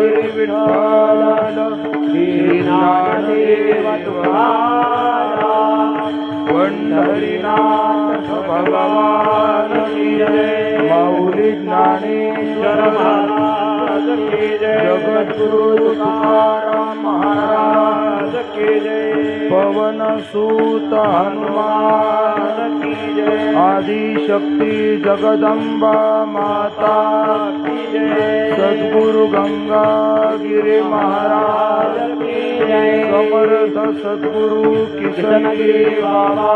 हरी विठ्ठल श्री ज्ञानदेव तुकाराम पंढरीनाथ भगवान की जय माऊली ज्ञानेश्वर महाराज की जय जगद्गुरु तुकाराम महाराज की जय पवन सूत हनुमान की जय आदिशक्ति जगदम्बा माता की जय सद्गुरु गंगा गिरी महाराज की जय समर्थ सद्गुरु किशन गिरी बाबा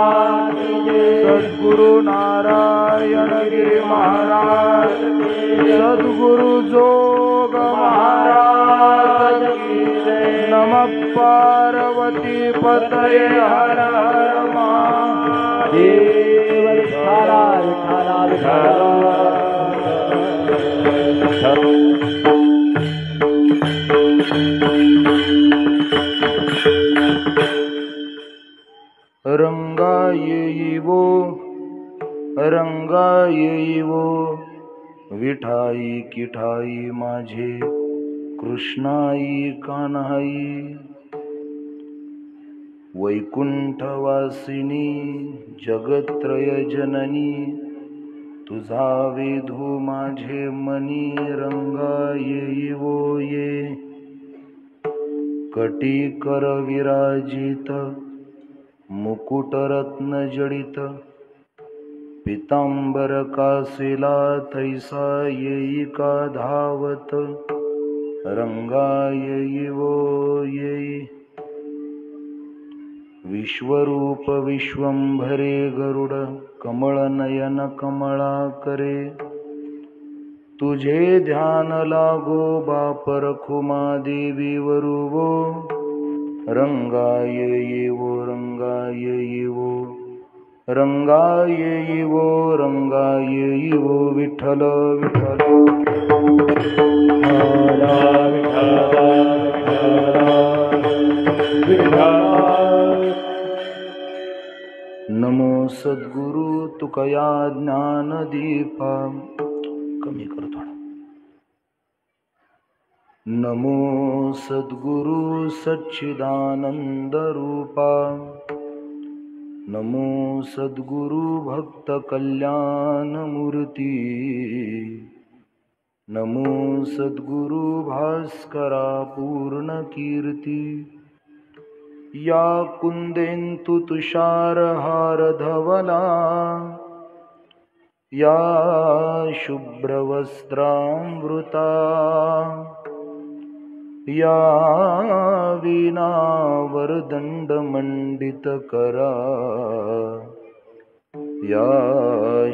की जय सद्गुरु नारायण गिरी महाराज सद्गुरु जोग महाराज की जय नमः पार्वती पतये हर हर महादेव रंगा येईवो विठाई किठाई माझे कृष्णाई कान्हाई वैकुंठवासिनी जगत्रय जननी तुझा विधू माझे मनी रंगा येईवो ये कटी कर विराजित मुकुट रत्न जडित पितांबर कासिला तैसा येई का धावत रंगा येईवो येई विश्वरूप विश्वंभरे गरुड कमळ नयन कमळाकरे तुझे ध्यान लागो बाप रखुमा देवी वरुवो रंगा येईवो रंगा येईवो रंगा येईवो रंगा येईवो विठ्ठल विठ्ठल नमो सद्गुरु तुकया ज्ञानदीपा कमी कर थोडा नमो सद्गुरु सच्चिदानंद रूपा नमो सद्गुरु भक्त कल्याण मूर्ती नमो सद्गुरु भास्करा पूर्ण कीर्ती या कुंदेन्तु तुषार हार धवला या शुभ्रवस्त्रामृता या वीणा वरदंड मंडित करा या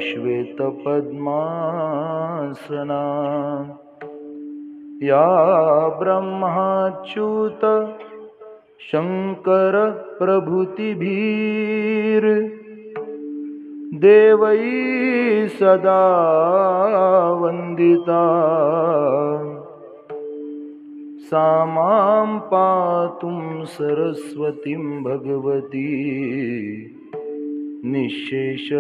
श्वेत पद्मासना या ब्रह्माच्युत शंकर प्रभृतिभीर देवई सदा वंदिता सामां पातुं सरस्वतीं भगवती निःशेषजाड्यापहा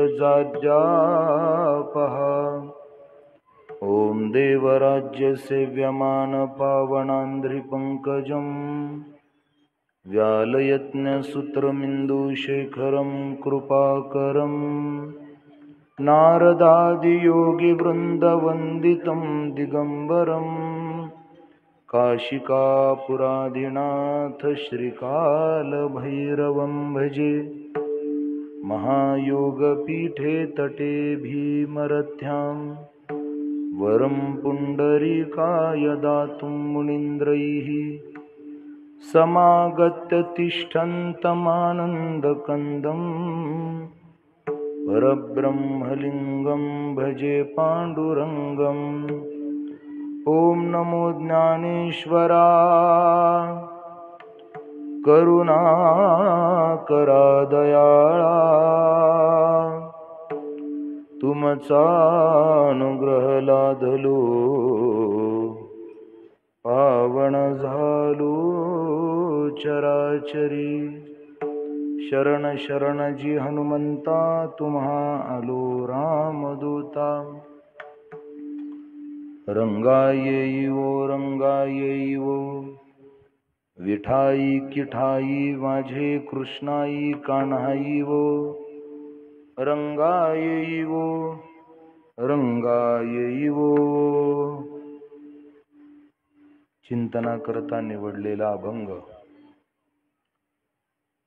ॐ देवराज्यसेव्यमान पावनान्ध्रिपङ्कजं व्यालयत्नसूत्रमिन्दुशेखरं कृपाकरं नारदादियोगिवृन्दवन्दितं दिगम्बरं काशिकापुरादिनाथ श्रीकालभैरवं भजे महायोगपीठे तटे भीमरथ्यां वरं पुण्डरीकाय दातुं मुनीन्द्रैः समागत्य तिष्ठन्तमानन्दकन्दं परब्रह्मलिङ्गं भजे पाण्डुरङ्गम् ॐ नमो ज्ञानेश्वरा करुणाकरा दयाळा तुमचा अनुग्रह लादलो पावन झालो चराचरी शरण शरण जी हनुमंता तुम्हा आलो रामदूता रंगाई वो विठाई किठाई माझे कृष्णाई कान्हाई वो रंगाई वो चिंतना करता निवडलेला अभंग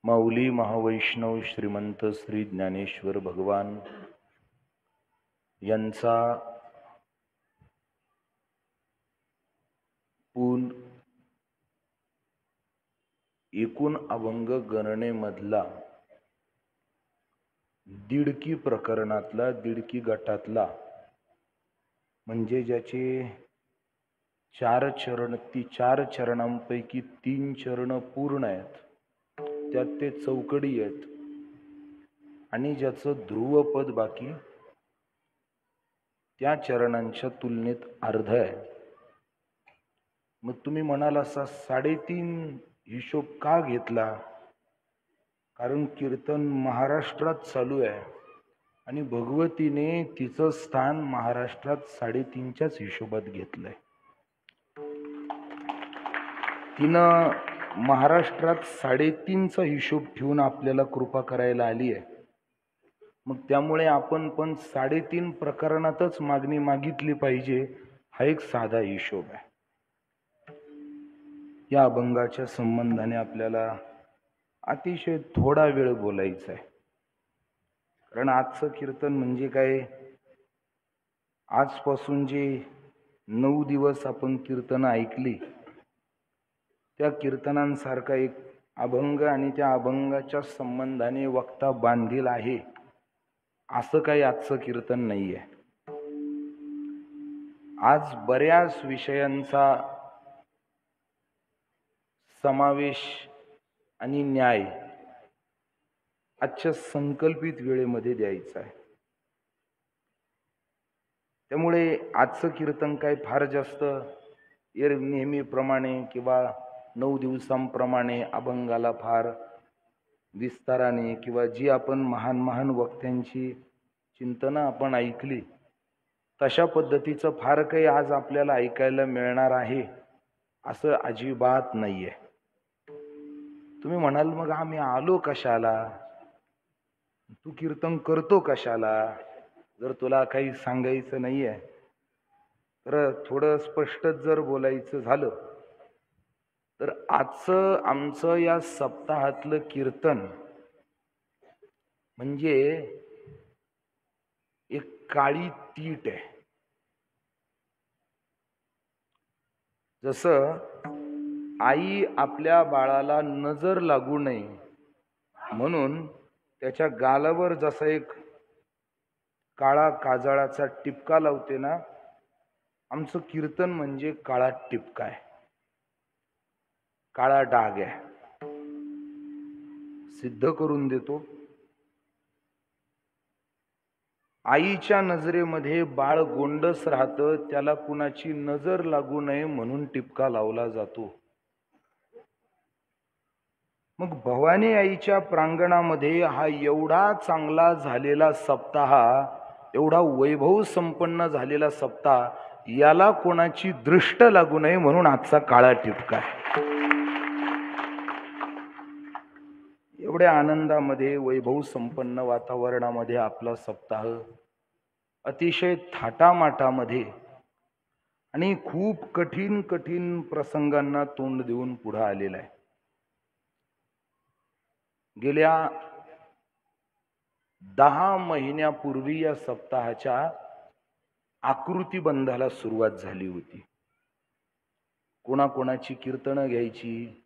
माऊली महावैष्णव श्रीमंत श्री ज्ञानेश्वर भगवान यांचा एकूण अभंग गणनेमधला दीडकी प्रकरणातला दीडकी गटातला म्हणजे ज्याचे 4 चरण ती 4 चरणांपैकी 3 चरण पूर्ण आहेत, त्यात ते चौकडी आहेत आणि ज्याचं ध्रुवपद बाकी त्या चरणांच्या तुलनेत अर्ध आहे. मग तुम्ही म्हणाल असा 3.5 हिशोब का घेतला? कारण कीर्तन महाराष्ट्रात चालू आहे आणि भगवतीने तिचं स्थान महाराष्ट्रात 3.5च्याच हिशोबात घेतलंय. तिनं महाराष्ट्रात 3.5चा हिशोब ठेवून आपल्याला कृपा करायला आली आहे. मग त्यामुळे आपण पण 3.5 प्रकरणातच मागणी मागितली पाहिजे, हा एक साधा हिशोब आहे. या अभंगाच्या संबंधाने आपल्याला अतिशय थोडा वेळ बोलायचा आहे. कारण आजचं कीर्तन म्हणजे काय, आजपासून जे 9 दिवस आपण कीर्तन ऐकली त्या कीर्तनांसारखा एक अभंग आणि त्या अभंगाच्या संबंधाने वक्ता बांधील आहे असं काही आजचं कीर्तन नाहीये. आज बऱ्याच विषयांचा समावेश आणि न्याय आजच्या संकल्पित वेळेमध्ये द्यायचा आहे. त्यामुळे आजचं कीर्तन काय फार जास्त नेहमीप्रमाणे किंवा 9 दिवसांप्रमाणे अभंगाला फार विस्ताराने किंवा जी आपण महान महान वक्त्यांची चिंतनं आपण ऐकली तशा पद्धतीचं फार काही आज आपल्याला ऐकायला मिळणार आहे असं अजिबात नाहीये. तुम्ही म्हणाल मग आम्ही आलो कशाला, तू कीर्तन करतो कशाला? जर तुला काही सांगायचं नाहीये तर थोडं स्पष्ट जर बोलायचं झालं तर आजचं आमचं या सप्ताहातलं कीर्तन म्हणजे एक काळी तीट आहे. जसं आई आपल्या बाळाला नजर लागू नये म्हणून त्याच्या गालावर जसा एक काळा काजळाचा टिपका लावते ना, आमचं कीर्तन म्हणजे काळा टिपका आहे, काळा डाग आहे. सिद्ध करून देतो. आईच्या नजरेमध्ये बाळ गोंडस राहतं, त्याला कुणाची नजर लागू नये म्हणून टिपका लावला जातो. मग भवानी आईच्या प्रांगणामध्ये हा एवढा चांगला झालेला सप्ताह, एवढा वैभव संपन्न झालेला सप्ताह, याला कोणाची दृष्ट लागू नये म्हणून आजचा काळा टिपका आहे. एवढ्या आनंदामध्ये वैभव संपन्न वातावरणामध्ये आपला सप्ताह अतिशय थाटामाटामध्ये आणि खूप कठीण कठीण प्रसंगांना तोंड देऊन पुढे आलेला आहे. गेल्या 10 महिन्यापूर्वी या सप्ताहाच्या आकृतीबंधाला सुरुवात झाली होती. कोणाकोणाची कीर्तनं घ्यायची,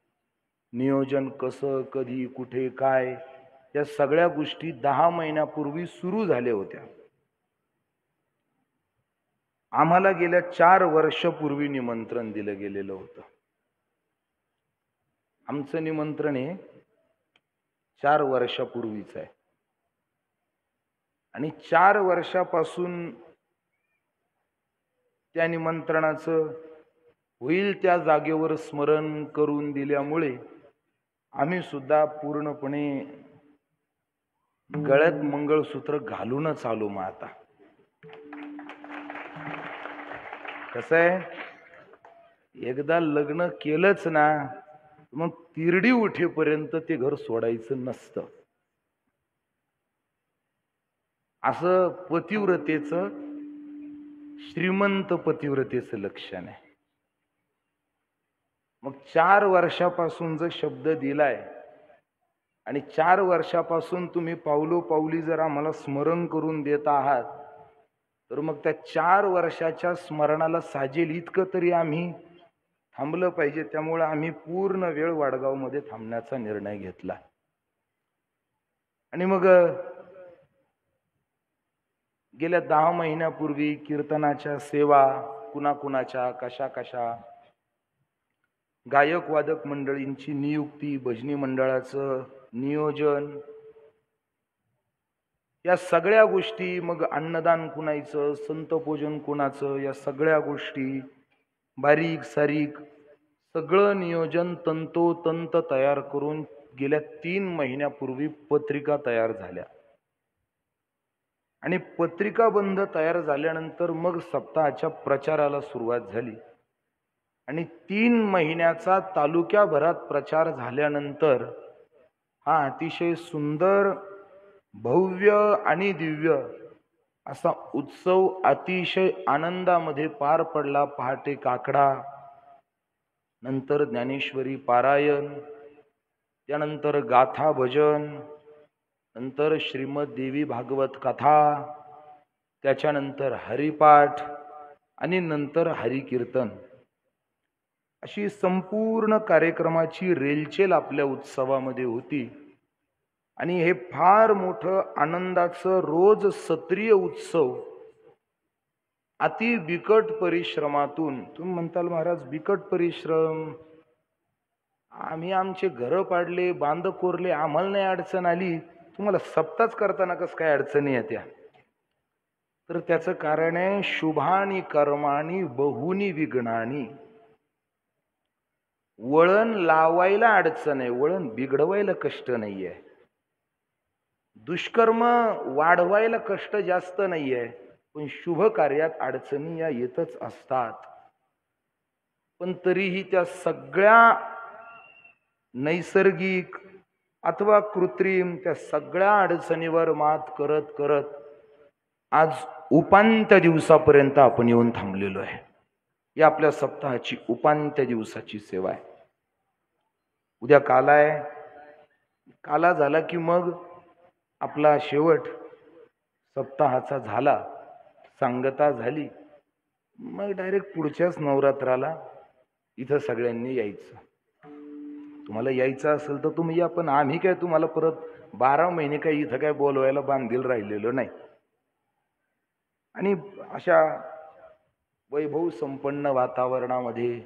नियोजन कसं, कधी, कुठे, काय, या सगळ्या गोष्टी 10 महिन्यापूर्वी सुरू झाल्या होत्या. आम्हाला गेल्या 4 वर्षापूर्वी निमंत्रण दिलं गेलेलं होतं. आमचं निमंत्रण हे 4 वर्षापूर्वीच आहे आणि 4 वर्षापासून त्या निमंत्रणाचं होईल त्या जागेवर स्मरण करून दिल्यामुळे आम्ही सुद्धा पूर्णपणे गळ्यात मंगळसूत्र घालूनच आलो. मग आता कसं आहे, एकदा लग्न केलंच ना मग तिरडी उठेपर्यंत ते घर सोडायचं नसतं. असं पतिव्रतेचं, श्रीमंत पतिव्रतेचं लक्षण आहे. मग 4 वर्षापासून जो शब्द दिलाय आणि 4 वर्षापासून तुम्ही पावलोपावली जर आम्हाला स्मरण करून देत आहात, तर मग त्या 4 वर्षाच्या स्मरणाला साजेल इतकं तरी आम्ही थांबलं पाहिजे. त्यामुळे आम्ही पूर्ण वेळ वाडगावमध्ये थांबण्याचा निर्णय घेतला. आणि मग गेल्या 10 महिन्यापूर्वी कीर्तनाच्या सेवा कुणाकुणाच्या कशा कशा, गायक वादक मंडळींची नियुक्ती, भजनी मंडळाचं नियोजन, या सगळ्या गोष्टी, मग अन्नदान कुणाचं, संतपूजन कुणाचं, या सगळ्या गोष्टी बारीक सारीक सगळं नियोजन तंतोतंत तयार करून गेल्या 3 महिन्यापूर्वी पत्रिका तयार झाल्या. आणि पत्रिका बंध तयार झाल्यानंतर मग सप्ताहाच्या प्रचाराला सुरुवात झाली. आणि 3 महिन्याचा तालुक्याभरात प्रचार झाल्यानंतर हा अतिशय सुंदर, भव्य आणि दिव्य असा उत्सव अतिशय आनंदामध्ये पार पडला. पहाटे काकडा, नंतर ज्ञानेश्वरी पारायण, त्यानंतर गाथा भजन, नंतर श्रीमद देवी भागवत कथा, त्याच्यानंतर हरिपाठ आणि नंतर हरिकीर्तन, अशी संपूर्ण कार्यक्रमाची रेलचेल आपल्या उत्सवामध्ये होती. आणि हे फार मोठं आनंदाचं रोज सत्रीय उत्सव अति बिकट परिश्रमातून, तुम्ही म्हणताल महाराज बिकट परिश्रम, आम्ही आमचे घर पाडले, बांध कोरले, आम्हाला नाही अडचण आली, तुम्हाला सप्ताच करताना कसं काय अडचणी येत्या? तर त्याचं कारण आहे शुभानी कर्माणी बहुनी विघ्नानी. वळण लावायला अडचण आहे, वळण बिघडवायला कष्ट नाहीये. दुष्कर्म वाढवायला कष्ट जास्त नाहीये, पण शुभ कार्यात अडचणी या येतच असतात. पण तरीही त्या सगळ्या नैसर्गिक अथवा कृत्रिम त्या सगळ्या अडचणीवर मात करत करत आज उपांत्य दिवसापर्यंत आपण येऊन थांबलेलो आहे. ही आपल्या सप्ताहाची उपांत्य दिवसाची सेवा आहे. उद्या काला आहे, काला झाला की मग आपला शेवट सप्ताहाचा झाला, सांगता झाली, मग डायरेक्ट पुढच्याच नवरात्राला इथं सगळ्यांनी यायचं. तुम्हाला यायचं असेल तर तुम्ही या, पण आम्ही काय तुम्हाला परत 12 महिने काही इथं काय बोलवायला बांधील राहिलेलो नाही. आणि अशा वैभव संपन्न वातावरणामध्ये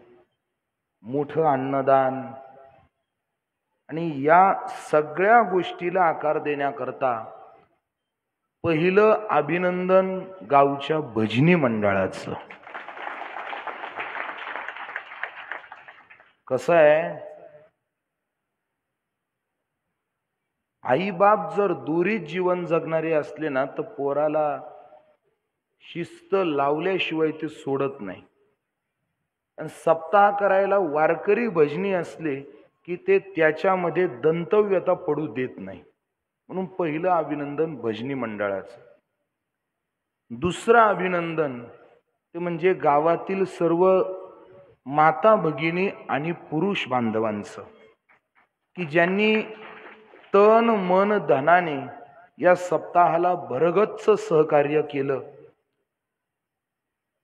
मोठं अन्नदान आणि या सगळ्या गोष्टीला आकार देण्याकरता पहिलं अभिनंदन गावच्या भजनी मंडळाचं. कसं आहे, आई बाप जर दूरीत जीवन जगणारे असले ना तर पोराला शिस्त लावल्याशिवाय ते सोडत नाही. आणि सप्ताह करायला वारकरी भजनी असले की ते त्याच्यामध्ये दंतव्यता पडू देत नाही. म्हणून पहिलं अभिनंदन भजनी मंडळाचं. दुसरं अभिनंदन ते म्हणजे गावातील सर्व माता भगिनी आणि पुरुष बांधवांचं, की ज्यांनी तन मन धनाने या सप्ताहाला भरगच्च सहकार्य केलं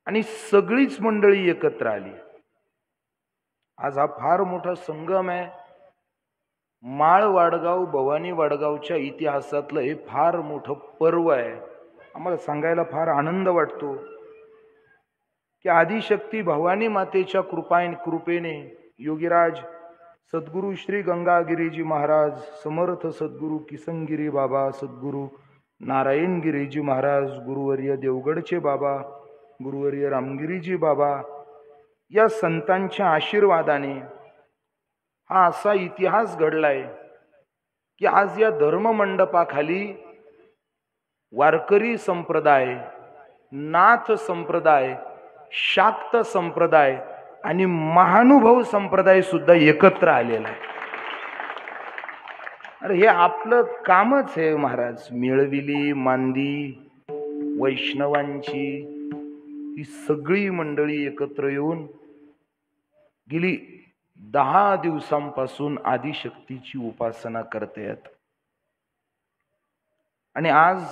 आणि सगळीच मंडळी एकत्र आली. आज हा फार मोठा संगम आहे. माळ वाडगाव, भवानी वाडगावच्या इतिहासातलं हे फार मोठं पर्व आहे. आम्हाला सांगायला फार आनंद वाटतो की आदिशक्ती भवानी मातेच्या कृपेने योगीराज सद्गुरु श्री गंगागिरीजी महाराज, समर्थ सद्गुरु किसनगिरी बाबा, सद्गुरु नारायणगिरीजी महाराज, गुरुवर्य देवगडचे बाबा, गुरुवर्य रामगिरीजी बाबा, या संतांच्या आशीर्वादाने हा असा इतिहास घडलाय की आज या धर्ममंडपाखाली वारकरी संप्रदाय, नाथ संप्रदाय शाक्त संप्रदाय आणि महानुभव संप्रदाय सुद्धा एकत्र आलेला आहे. अरे हे आपलं कामच आहे महाराज. मिळविली मांदी वैष्णवांची ही सगळी मंडळी एकत्र येऊन गेली 10 दिवसांपासून आदिशक्तीची उपासना करतायत. आणि आज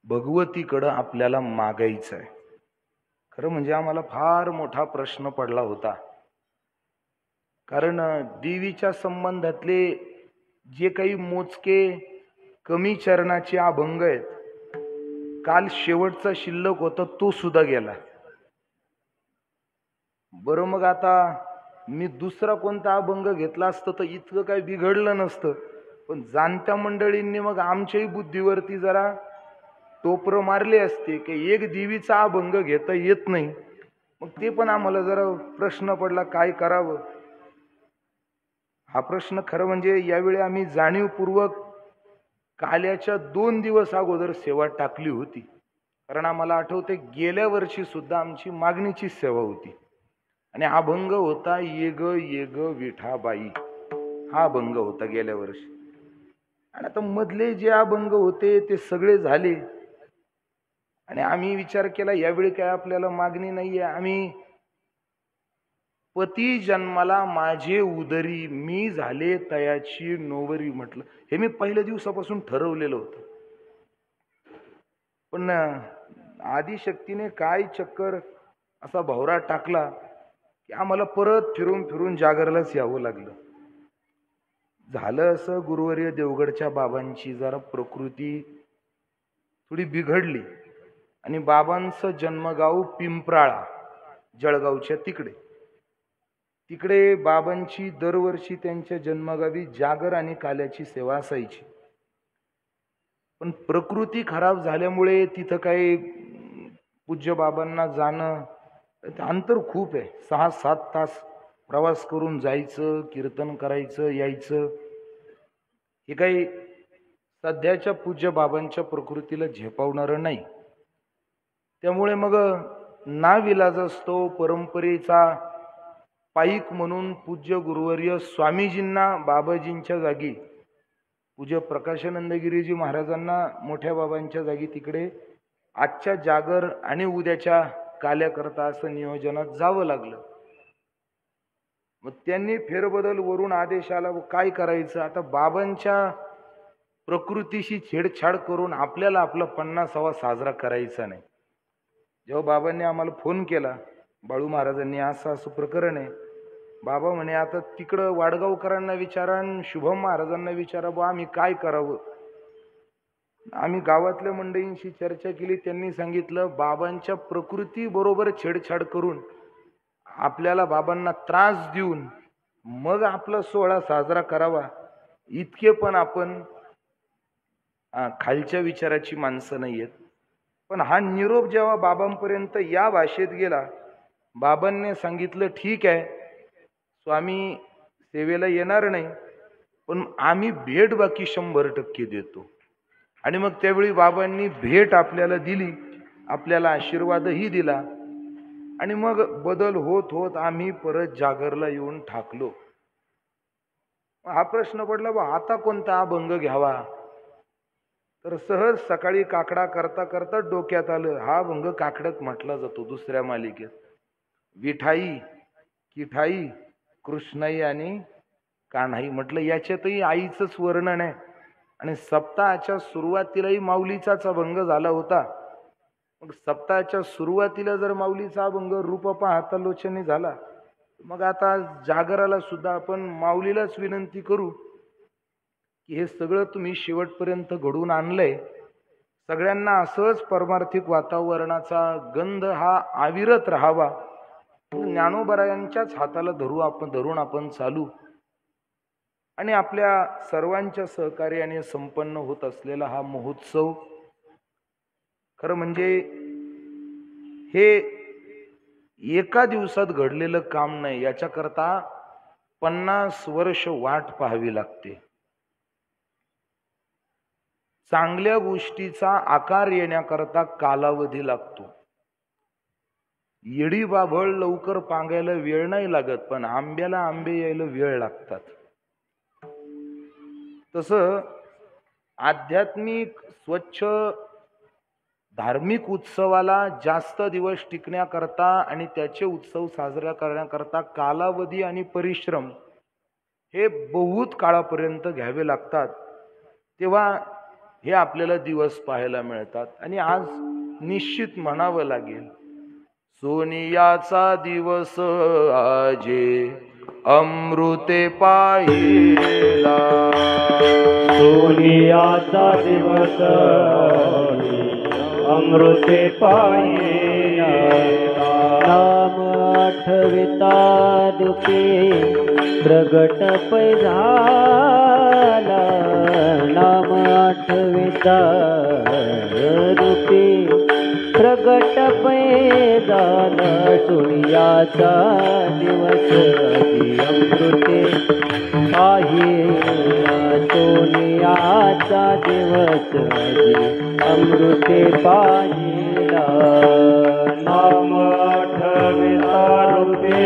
भगवतीकडं आपल्याला मागायचं आहे. खरं म्हणजे आम्हाला फार मोठा प्रश्न पडला होता, कारण देवीच्या संबंधातले जे काही मोजके कमी चरणाचे अभंग आहेत, काल शेवटचा शिल्लक होता तो सुद्धा गेला. बरं मग आता मी दुसरा कोणता अभंग घेतला असतं तर इतकं काही बिघडलं नसतं, पण जाणत्या मंडळींनी मग आमच्याही बुद्धीवरती जरा टोपरं मारले असते की एक देवीचा अभंग घेता येत नाही. मग ते पण आम्हाला जरा प्रश्न पडला, काय करावं. हा प्रश्न खरं म्हणजे यावेळी आम्ही जाणीवपूर्वक काल्याच्या 2 दिवस अगोदर सेवा टाकली होती, कारण आम्हाला आठवते गेल्या वर्षी सुद्धा आमची मागणीची सेवा होती आणि अभंग होता ये ग विठाबाई. हा अभंग होता गेल्या वर्षी. आणि आता मधले जे अभंग होते ते सगळे झाले आणि आम्ही विचार केला यावेळी काय आपल्याला मागणी नाहीये. आम्ही पती जन्माला माझे उदरी मी झाले तयाची नोवरी म्हटलं. हे मी पहिल्या दिवसापासून ठरवलेलं होतं, पण आदिशक्तीने काय चक्कर असा भवरा टाकला की आम्हाला परत फिरून फिरून जागरलाच यावं लागलं. झालं असं, गुरुवर्य देवगडच्या बाबांची जरा प्रकृती थोडी बिघडली आणि बाबांचं जन्मगाव पिंपराळा, जळगावच्या तिकडे बाबांची दरवर्षी त्यांच्या जन्मगावी जागर आणि काल्याची सेवा असायची. पण प्रकृती खराब झाल्यामुळे तिथं काही पूज्य बाबांना जाणं, अंतर खूप आहे. 6-7 तास प्रवास करून जायचं, कीर्तन करायचं, यायचं. हे काही सध्याच्या पूज्य बाबांच्या प्रकृतीला झेपावणारं नाही. त्यामुळे मग नाविलाज असतो, परंपरेचा पाईक म्हणून पूज्य गुरुवर्य स्वामीजींना बाबाजींच्या जागी, पूज्य प्रकाशानंदगिरीजी महाराजांना मोठ्या बाबांच्या जागी तिकडे आजच्या जागर आणि उद्याच्या काल्याकरता असं नियोजनात जावं लागलं. मग त्यांनी फेरबदल वरून आदेश आला, काय करायचं आता. बाबांच्या प्रकृतीशी छेडछाड करून आपल्याला आपला 50वा साजरा करायचा नाही. जेव्हा बाबांनी आम्हाला फोन केला, बाळू महाराजांनी असं असं प्रकरण आहे, बाबा म्हणे आता तिकडं वाडगावकरांना विचारा आणि शुभम महाराजांना विचारा, बा आम्ही काय करावं. आम्ही गावातल्या मंडळींशी चर्चा केली. त्यांनी सांगितलं बाबांच्या प्रकृती बरोबर छेडछाड करून आपल्याला बाबांना त्रास देऊन मग आपला सोहळा साजरा करावा, इतके पण आपण खालच्या विचाराची माणसं नाहीयेत. पण हा निरोप जेव्हा बाबांपर्यंत या भाषेत गेला, बाबांनी सांगितलं ठीक आहे स्वामी सेवेला येणार नाही, पण आम्ही भेट बाकी 100% देतो. आणि मग त्यावेळी बाबांनी भेट आपल्याला दिली, आपल्याला आशीर्वादही दिला आणि मग बदल होत होत आम्ही परत जागरला येऊन ठाकलो. हा प्रश्न पडला, बा आता कोणता अभंग घ्यावा. तर सहज सकाळी काकडा करता करता डोक्यात आलं, हा अभंग काकड्यात म्हटला जातो दुसऱ्या मालिकेत. विठाई किठाई कृष्णाई आणि कान्हाई म्हटलं, याच्यातही आईचंच वर्णन आहे. आणि सप्ताहाच्या सुरुवातीलाही माऊलीचाच अभंग झाला होता. मग सप्ताहाच्या सुरुवातीला जर माऊलीचा अभंग रूप पाहता लोचनी झाला, मग आता जागराला सुद्धा आपण माऊलीलाच विनंती करू की हे सगळं तुम्ही शेवटपर्यंत घडवून आणलंय. सगळ्यांना असंच परमार्थिक वातावरणाचा गंध हा अविरत राहावा. ज्ञानोबरायांच्याच हाताला धरून आपण चालू आणि आपल्या सर्वांच्या सहकार्याने संपन्न होत असलेला हा महोत्सव खरं म्हणजे हे एका दिवसात घडलेलं काम नाही. याच्याकरता 50 वर्ष वाट पाहावी लागते. चांगल्या गोष्टीचा आकार येण्याकरता कालावधी लागतो. येडी बाभळ लवकर पांगायला वेळ नाही लागत, पण आंब्याला आंबे यायला वेळ लागतात. तसं आध्यात्मिक स्वच्छ धार्मिक उत्सवाला जास्त दिवस टिकण्याकरता आणि त्याचे उत्सव साजरा करण्याकरता कालावधी आणि परिश्रम हे बहुत काळापर्यंत घ्यावे लागतात. तेव्हा हे आपल्याला दिवस पाहायला मिळतात. आणि आज निश्चित म्हणावं लागेल, सोनियाचा दिवस आजे अमृते पाहिला. सोनियाचा दिवस अमृते पाहिला. नाम आठविता दुखे प्रगट पै झाला. नाम आठविता दुखे प्रगट पै झाला. सोनियाचा दिवस अमृते पाहिला. सोनियाचा दिवस अमृते पाहिला. नाम आठविता रूपे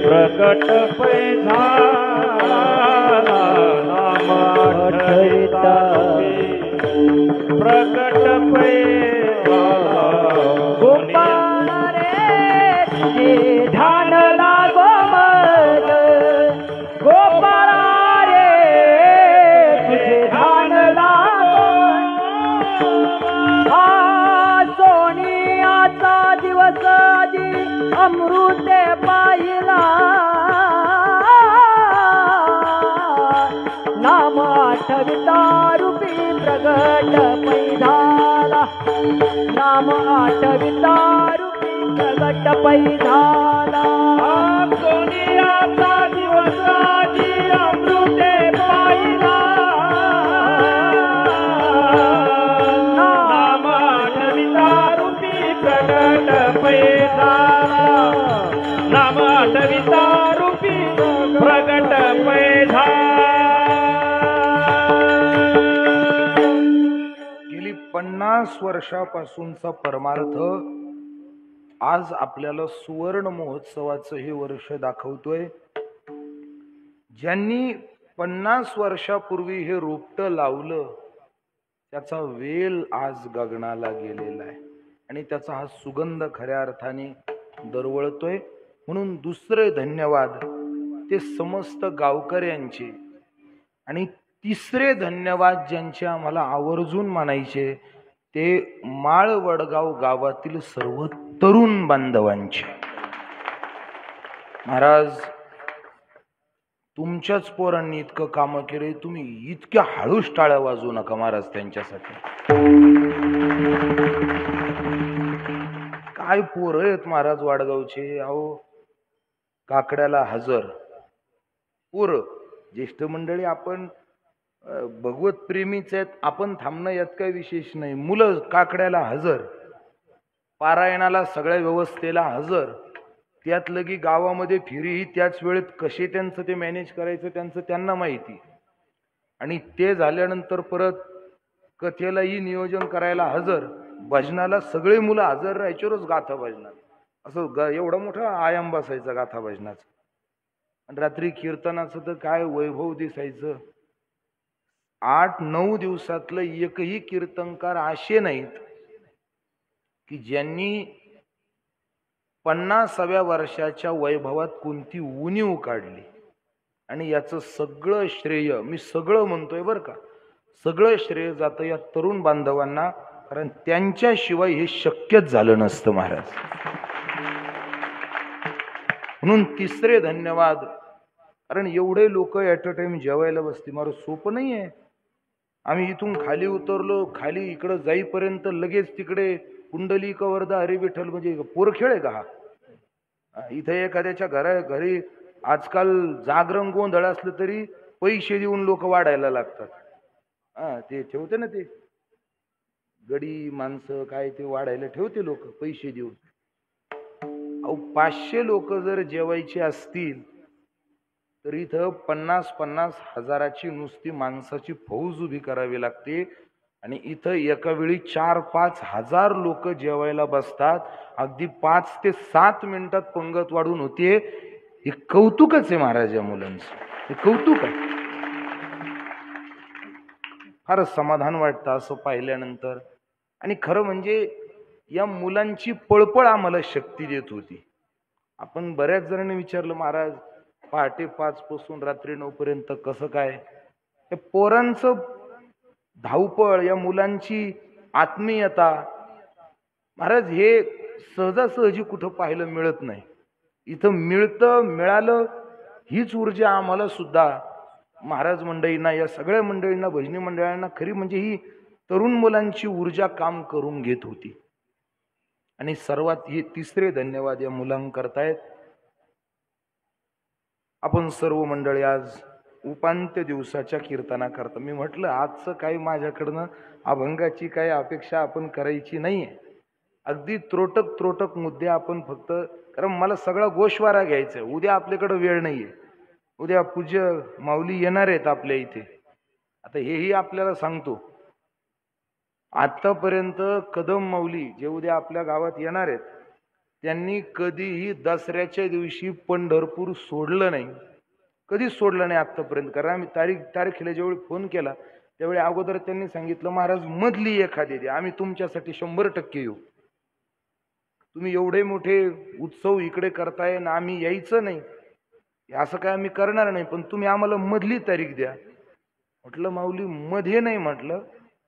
प्रकट पै झाला. नाम आठविता प्रकट पै झाला. गोपाळ रे तुझे ध्यान लागो मन. गोपाळ रे तुझे ध्यान लागो. हा सोनियाचा दिवस अमृते पाहिला. नाम आठविता रूपी प्रगट पै झाला. नाम आठविता रूपी प्रगट पै झाला. सोनियाचा दिवस अमृते पाहिला. नाम आठविता रूपी प्रगट पै झाला. नाम आठविता रूपी प्रगट पै झाला. गेली 50 वर्षापासूनचा परमार्थ आज आपल्याला सुवर्ण महोत्सवाचं हे वर्ष दाखवतोय. ज्यांनी 50 वर्षापूर्वी हे रोपटं लावलं त्याचा वेल आज गगनाला गेलेला आहे आणि त्याचा हा सुगंध खऱ्या अर्थाने दरवळतोय. म्हणून दुसरे धन्यवाद ते समस्त गावकऱ्यांचे. आणि तिसरे धन्यवाद ज्यांचे आम्हाला आवर्जून मानायचे ते माळ वडगाव गावातील सर्व तरुण बांधवांचे. महाराज, तुमच्याच पोरांनी इतकं कामं केले, तुम्ही इतक्या हळूच टाळ्या वाजवू नका महाराज त्यांच्यासाठी. काय पोरं आहेत महाराज वाडगावचे. अहो, काकड्याला हजर पोरं. ज्येष्ठ मंडळी आपण भगवत प्रेमीच आहेत, आपण थांबणं यात काही विशेष नाही. मुलं काकड्याला हजर, पारायणाला सगळ्या व्यवस्थेला हजर. त्यात लगी गावामध्ये फिरीही त्याच वेळेत कसे त्यांचं ते मॅनेज करायचं त्यांचं त्यांना माहिती. आणि ते झाल्यानंतर परत कथेलाही नियोजन करायला हजर. भजनाला सगळे मुलं हजर राहायच्यावरच गाथा भजनात असं एवढा मोठा आयाम बसायचा गाथा भजनाचा. आणि रात्री कीर्तनाचं तर काय वैभव दिसायचं. 8-9 दिवसातलं एकही कीर्तनकार असे नाहीत की ज्यांनी 50व्या वर्षाच्या वैभवात कोणती उणीव काढली. आणि याचं सगळं श्रेय, मी सगळं म्हणतोय बरं का, सगळं श्रेय जातं या तरुण बांधवांना. कारण त्यांच्याशिवाय हे शक्यच झालं नसतं महाराज. म्हणून तिसरे धन्यवाद. कारण एवढे लोक ॲट अ टाइम जेवायला बसते मारू सोपं नाही आहे. आम्ही इथून खाली उतरलो, खाली इकडं जाईपर्यंत लगेच तिकडे कुंडलिक वरदा हरी विठ्ठल म्हणजे पोरखेळ आहे का हा. इथे एखाद्याच्या घरी आजकाल जागरण गोंधळ असलं तरी पैसे देऊन लोक वाढायला लागतात. ते ठेवते ना, ते गडी माणसं काय ते वाढायला ठेवते लोक पैसे देऊन. अहो, 500 लोक जर जेवायचे असतील तर इथं 50-50 हजाराची नुसती माणसाची फौज उभी करावी लागते. आणि इथं एका वेळी 4-5 हजार लोक जेवायला बसतात. अगदी 5 ते 7 मिनिटात पंगत वाढून होते. हे कौतुकच आहे महाराज या मुलांचं, हे कौतुक आहे. फारच समाधान वाटतं असं पाहिल्यानंतर. आणि खरं म्हणजे या मुलांची पळपळ आम्हाला शक्ती देत होती. आपण बऱ्याच जणांनी विचारलं, महाराज पहाटे 5 पासून रात्री 9 पर्यंत कसं काय? हे पोरांचं धावपळ, या मुलांची आत्मीयता महाराज हे सहजासहजी कुठं पाहायला मिळत नाही. इथं मिळालं हीच ऊर्जा आम्हाला सुद्धा महाराज मंडळींना, या सगळ्या मंडळींना, भजनी मंडळांना खरी म्हणजे ही तरुण मुलांची ऊर्जा काम करून घेत होती. आणि सर्वात हे तिसरे धन्यवाद या मुलांकरतायत. आपण सर्व मंडळी आज उपांत्य दिवसाच्या कीर्तनाकरता, मी म्हटलं आजचं काही माझ्याकडनं अभंगाची काही अपेक्षा आपण करायची नाहीये. अगदी त्रोटक मुद्दे आपण फक्त, कारण मला सगळा गोषवारा घ्यायचा आहे. उद्या आपल्याकडे वेळ नाहीये. उद्या पूज्य माऊली येणार आहेत आपल्या इथे. आता हेही आपल्याला सांगतो, आतापर्यंत कदम माऊली जे उद्या आपल्या गावात येणार आहेत, त्यांनी कधीही दसऱ्याच्या दिवशी पंढरपूर सोडलं नाही, कधीच सोडलं नाही आतापर्यंत. कारण आम्ही तारखेला ज्यावेळी फोन केला त्यावेळी अगोदर त्यांनी सांगितलं, महाराज मधली एखादी द्या, आम्ही तुमच्यासाठी 100% येऊ. तुम्ही एवढे मोठे उत्सव इकडे करताय ना, आम्ही यायचं नाही असं काय आम्ही करणार नाही, पण तुम्ही आम्हाला मधली तारीख द्या. म्हटलं माऊली मध्ये नाही, म्हटलं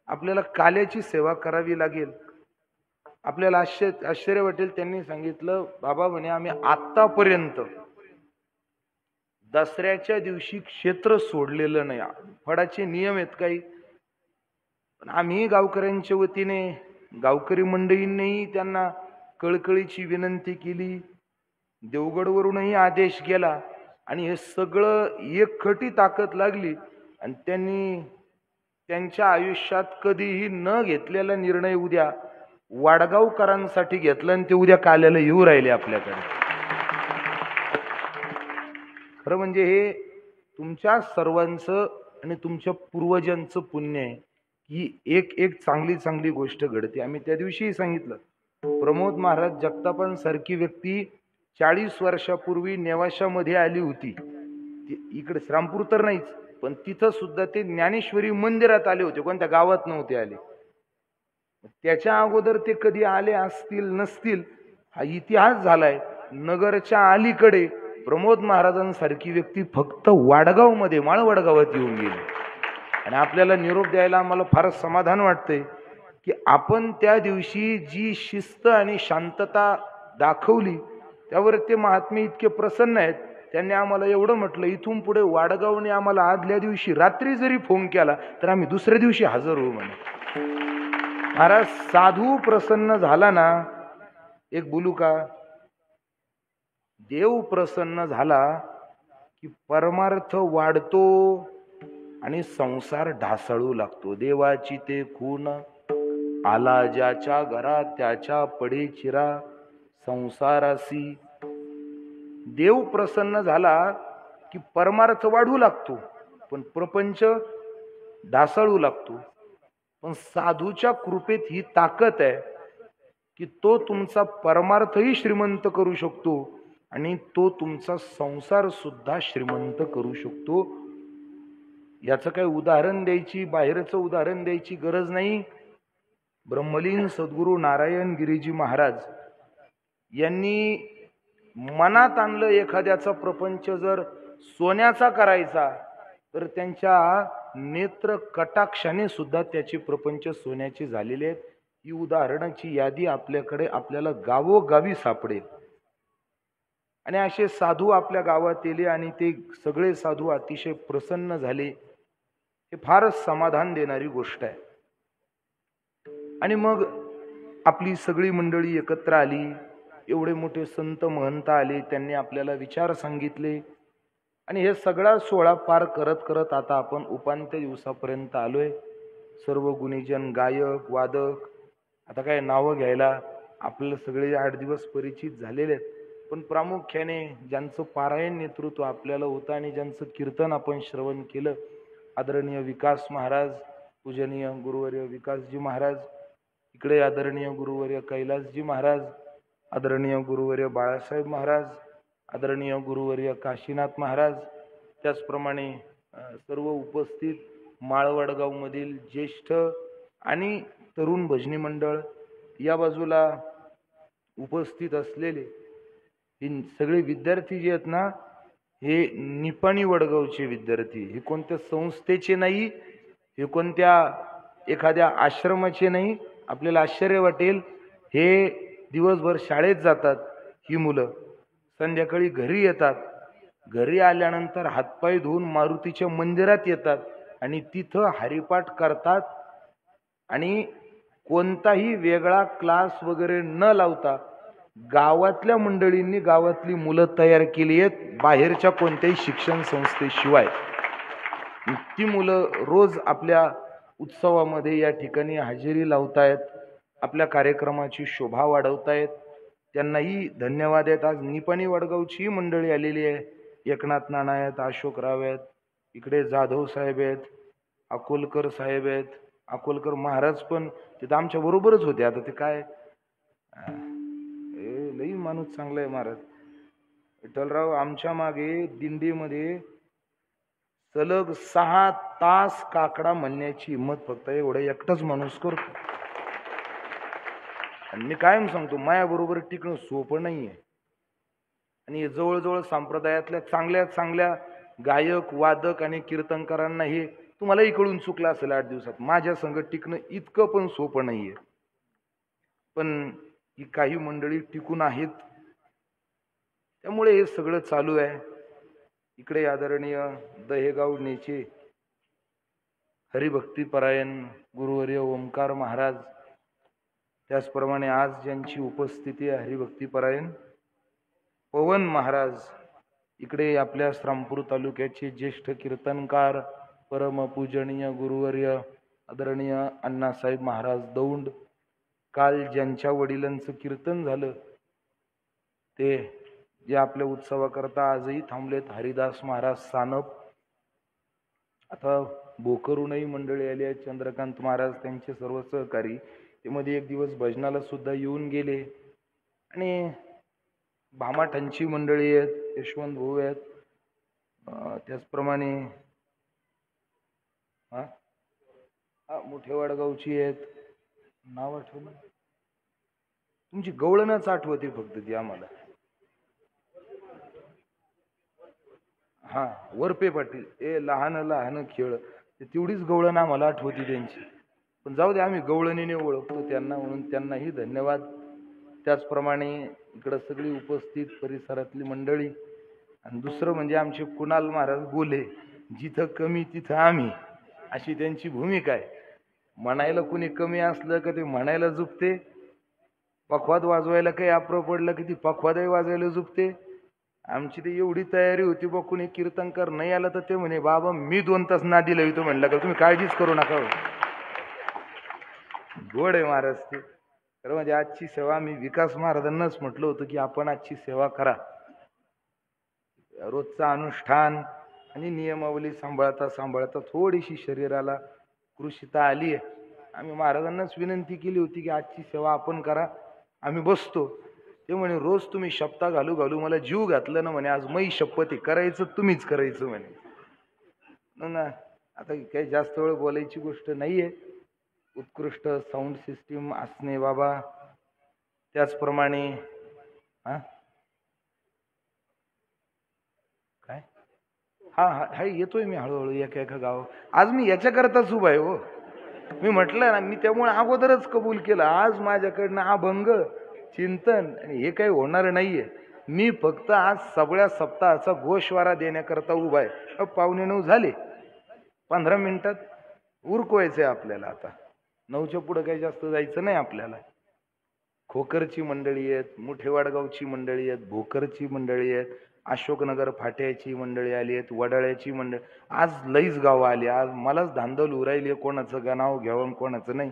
आपल्याला काल्याची सेवा करावी लागेल. आपल्याला आश्चर्य वाटेल. त्यांनी सांगितलं, बाबा म्हणे आम्ही आतापर्यंत दसऱ्याच्या दिवशी क्षेत्र सोडलेलं नाही. फडाचे नियम आहेत काही, पण आम्ही गावकऱ्यांच्या वतीने, गावकरी मंडळींनीही त्यांना कळकळीची विनंती केली. देवगडवरूनही आदेश गेला आणि हे सगळं एकखटी ताकद लागली. आणि त्यांनी त्यांच्या आयुष्यात कधीही न घेतलेला निर्णय उद्या वाडगावकरांसाठी घेतला आणि ते उद्या काल्याला येऊ राहिले आपल्याकडे. खरं म्हणजे हे तुमच्या सर्वांचं आणि तुमच्या पूर्वजांचं पुण्य आहे की एक चांगली गोष्ट घडते. आम्ही त्या दिवशीही सांगितलं, प्रमोद महाराज जगतापांसारखी व्यक्ती 40 वर्षापूर्वी नेवाशामध्ये आली होती. इकडे श्रामपूर तर नाहीच, पण तिथं सुद्धा ते ज्ञानेश्वरी मंदिरात आले होते, कोणत्या गावात नव्हते आले. त्याच्या अगोदर ते कधी आले असतील नसतील हा इतिहास झालाय. नगरच्या अलीकडे प्रमोद महाराजांसारखी व्यक्ती फक्त वाडगाव मध्ये, माळवडगावात येऊन गेली. आणि आपल्याला निरोप द्यायला आम्हाला फारच समाधान वाटतंय की आपण त्या दिवशी जी शिस्त आणि शांतता दाखवली त्यावर ते महात्मे इतके प्रसन्न आहेत. त्यांनी आम्हाला एवढं म्हटलं, इथून पुढे वाडगावने आम्हाला आदल्या दिवशी रात्री जरी फोन केला तर आम्ही दुसऱ्या दिवशी हजर होऊ म्हणे. महाराज साधू प्रसन्न झाला ना, एक बोलू का, देव प्रसन्न झाला की परमार्थ वाढतो आणि संसार ढासळू लागतो. देवाची ते खून आला ज्याच्या घरात त्याच्या पडे चिरा संसारासी. देव प्रसन्न झाला की परमार्थ वाढू लागतो पण प्रपंच ढासळू लागतो. पण साधूच्या कृपेत ही ताकद आहे की तो तुमचा परमार्थही श्रीमंत करू शकतो आणि तो तुमचा संसार सुद्धा श्रीमंत करू शकतो. याचं काही उदाहरण द्यायची, बाहेरचं उदाहरण द्यायची गरज नाही. ब्रह्मलीन सद्गुरू नारायण गिरीजी महाराज यांनी मनात आणलं एखाद्याचा प्रपंच जर सोन्याचा करायचा तर त्यांच्या नेत्र कटाक्षाने सुद्धा त्याचे प्रपंच सोन्याचे झालेले आहेत. ही उदाहरणाची यादी आपल्याकडे आपल्याला गावोगावी सापडेल. आणि असे साधू आपल्या गावात येले आणि ते सगळे साधू अतिशय प्रसन्न झाले. हे फारच समाधान देणारी गोष्ट आहे. आणि मग आपली सगळी मंडळी एकत्र आली. एवढे मोठे संत महंत आले, त्यांनी आपल्याला विचार सांगितले आणि हे सगळा सोहळा पार करत करत आता आपण उपांत्य दिवसापर्यंत आलोय. सर्व गुणीजन, गायक, वादक, आता काय नावं घ्यायला आपल्याला सगळे 8 दिवस परिचित झालेले आहेत. पण प्रामुख्याने ज्यांचं पारायण नेतृत्व आपल्याला होतं आणि ज्यांचं कीर्तन आपण श्रवण केलं, आदरणीय विकास महाराज, पूजनीय गुरुवर्य विकासजी महाराज, इकडे आदरणीय गुरुवर्य कैलासजी महाराज, आदरणीय गुरुवर्य बाळासाहेब महाराज, आदरणीय गुरुवर्य काशीनाथ महाराज, त्याचप्रमाणे सर्व उपस्थित माळवडगावमधील ज्येष्ठ आणि तरुण भजनी मंडळ, या बाजूला उपस्थित असलेले हे सगळे विद्यार्थी जे आहेत ना, हे निपाणी वडगावचे विद्यार्थी, हे कोणत्या संस्थेचे नाही, हे कोणत्या एखाद्या आश्रमाचे नाही. आपल्याला आश्चर्य वाटेल, हे दिवसभर शाळेत जातात ही मुलं, संध्याकाळी घरी येतात, घरी आल्यानंतर हातपाय धुवून मारुतीच्या मंदिरात येतात आणि तिथं हरिपाठ करतात आणि कोणताही वेगळा क्लास वगैरे न लावता गावातल्या मंडळींनी गावातली मुलं तयार केली आहेत, बाहेरच्या कोणत्याही शिक्षण संस्थेशिवाय. ती मुलं रोज आपल्या उत्सवामध्ये या ठिकाणी हजेरी लावतायत, आपल्या कार्यक्रमाची शोभा वाढवतायत. त्यांनाही धन्यवाद आहेत. आज निपाणी वडगावची मंडळी आलेली आहे. एकनाथ नाना आहेत, अशोकराव आहेत, इकडे जाधव साहेब आहेत, अकोलकर साहेब आहेत. अकोलकर महाराज पण तिथं आमच्या बरोबरच होते. आता ते काय लई माणूस चांगला आहे महाराज. विठ्ठलराव आमच्या मागे दिंडीमध्ये सलग 6 तास काकडा म्हणण्याची हिंमत फक्त एवढा एकटाच माणूस करतो. आणि मी कायम सांगतो, माया बरोबर टिकणं सोपं नाहीये. आणि जवळजवळ संप्रदायातल्या चांगल्या चांगल्या गायक, वादक आणि कीर्तनकारांना हे तुम्हालाही कळून चुकलं असेल 8 दिवसात. माझ्या संग टिकणं इतकं पण सोपं नाहीये. पण ही काही मंडळी टिकून आहेत, त्यामुळे हे सगळं चालू आहे. इकडे आदरणीय दहेगाव नेचे हरिभक्तीपरायण गुरुवर्य ओमकार महाराज, त्याचप्रमाणे आज ज्यांची उपस्थिती आहे हरिभक्तीपरायण पवन महाराज, इकडे आपल्या श्रामपूर तालुक्याचे ज्येष्ठ कीर्तनकार परमपूजनीय गुरुवर्य आदरणीय अण्णासाहेब महाराज दौंड. काल ज्यांच्या वडिलांचं कीर्तन झालं ते जे आपल्या उत्सवाकरता आजही थांबलेत, हरिदास महाराज सानप. आता भोकरूनही मंडळी आली आहेत, चंद्रकांत महाराज त्यांचे सर्व सहकारी, ते मध्ये एक दिवस भजनाला सुद्धा येऊन गेले. आणि भामाठांची मंडळी आहेत, यशवंत भाऊ आहेत, त्याचप्रमाणे मोठेवाडगावची आहेत. नाव आठवलं तुमची, गवळणच आठवते फक्त ती आम्हाला. वरपे पाटील, लहान लहान खेळ, तेवढीच गवळण आम्हाला आठवती त्यांची. पण जाऊ दे, आम्ही गवळणीने ओळखतो त्यांना, म्हणून त्यांनाही धन्यवाद. त्याचप्रमाणे इकडं सगळी उपस्थित परिसरातली मंडळी. आणि दुसरं म्हणजे आमचे कुणाल महाराज बोले, जिथं कमी तिथं आम्ही, अशी त्यांची भूमिका आहे. म्हणायला कुणी कमी असलं का ते म्हणायला झुकते, पखवाद वाजवायला काही आप्र पडलं की ती पखवादही वाजवायला झुकते. आमची ते एवढी तयारी होती बा, कुणी कीर्तनकार नाही आला तर ते म्हणे बाबा मी 2 तास नादी लावतो. म्हणलं का तुम्ही काळजीच करू नका. गोड आहे महाराज ते. तर म्हणजे आजची सेवा मी विकास महाराजांनाच म्हटलं होतं की आपण आजची सेवा करा. रोजचं अनुष्ठान आणि नियमावली सांभाळता सांभाळता थोडीशी शरीराला कृशिता आली आहे. आम्ही महाराजांनाच विनंती केली होती की आजची सेवा आपण करा, आम्ही बसतो. ते म्हणे रोज तुम्ही शपथा घालू घालू मला जीव घातलं ना म्हणे, आज मै शपथी करायचं तुम्हीच करायचं म्हणे. ना आता काही जास्त वेळ बोलायची गोष्ट नाहीये. उत्कृष्ट साऊंड सिस्टीम असणे बाबा, त्याचप्रमाणे काय हा येतोय मी हळूहळू एका एका गाव. आज मी याच्याकरताच उभा आहे हो. मी म्हटलं ना, मी त्यामुळे अगोदरच कबूल केलं. आज माझ्याकडनं अभंग चिंतन आणि हे काही होणार नाहीये. मी फक्त आज सगळ्या सप्ताहाचा गोषवारा देण्याकरता उभा आहे. 8:45 झाले, 15 मिनिटात उरकवायचंय आपल्याला. आता 9च्या पुढे काही जास्त जायचं नाही आपल्याला. खोकरची मंडळी आहेत, मुठेवाडगावची मंडळी आहेत, भोकरची मंडळी आहेत, अशोकनगर फाट्याची मंडळी आली आहेत, वडाळ्याची मंडळी. आज लईच गावं आली. आज मलाच धांदल उरायली, कोणाचं नाव घ्यावं कोणाचं नाही.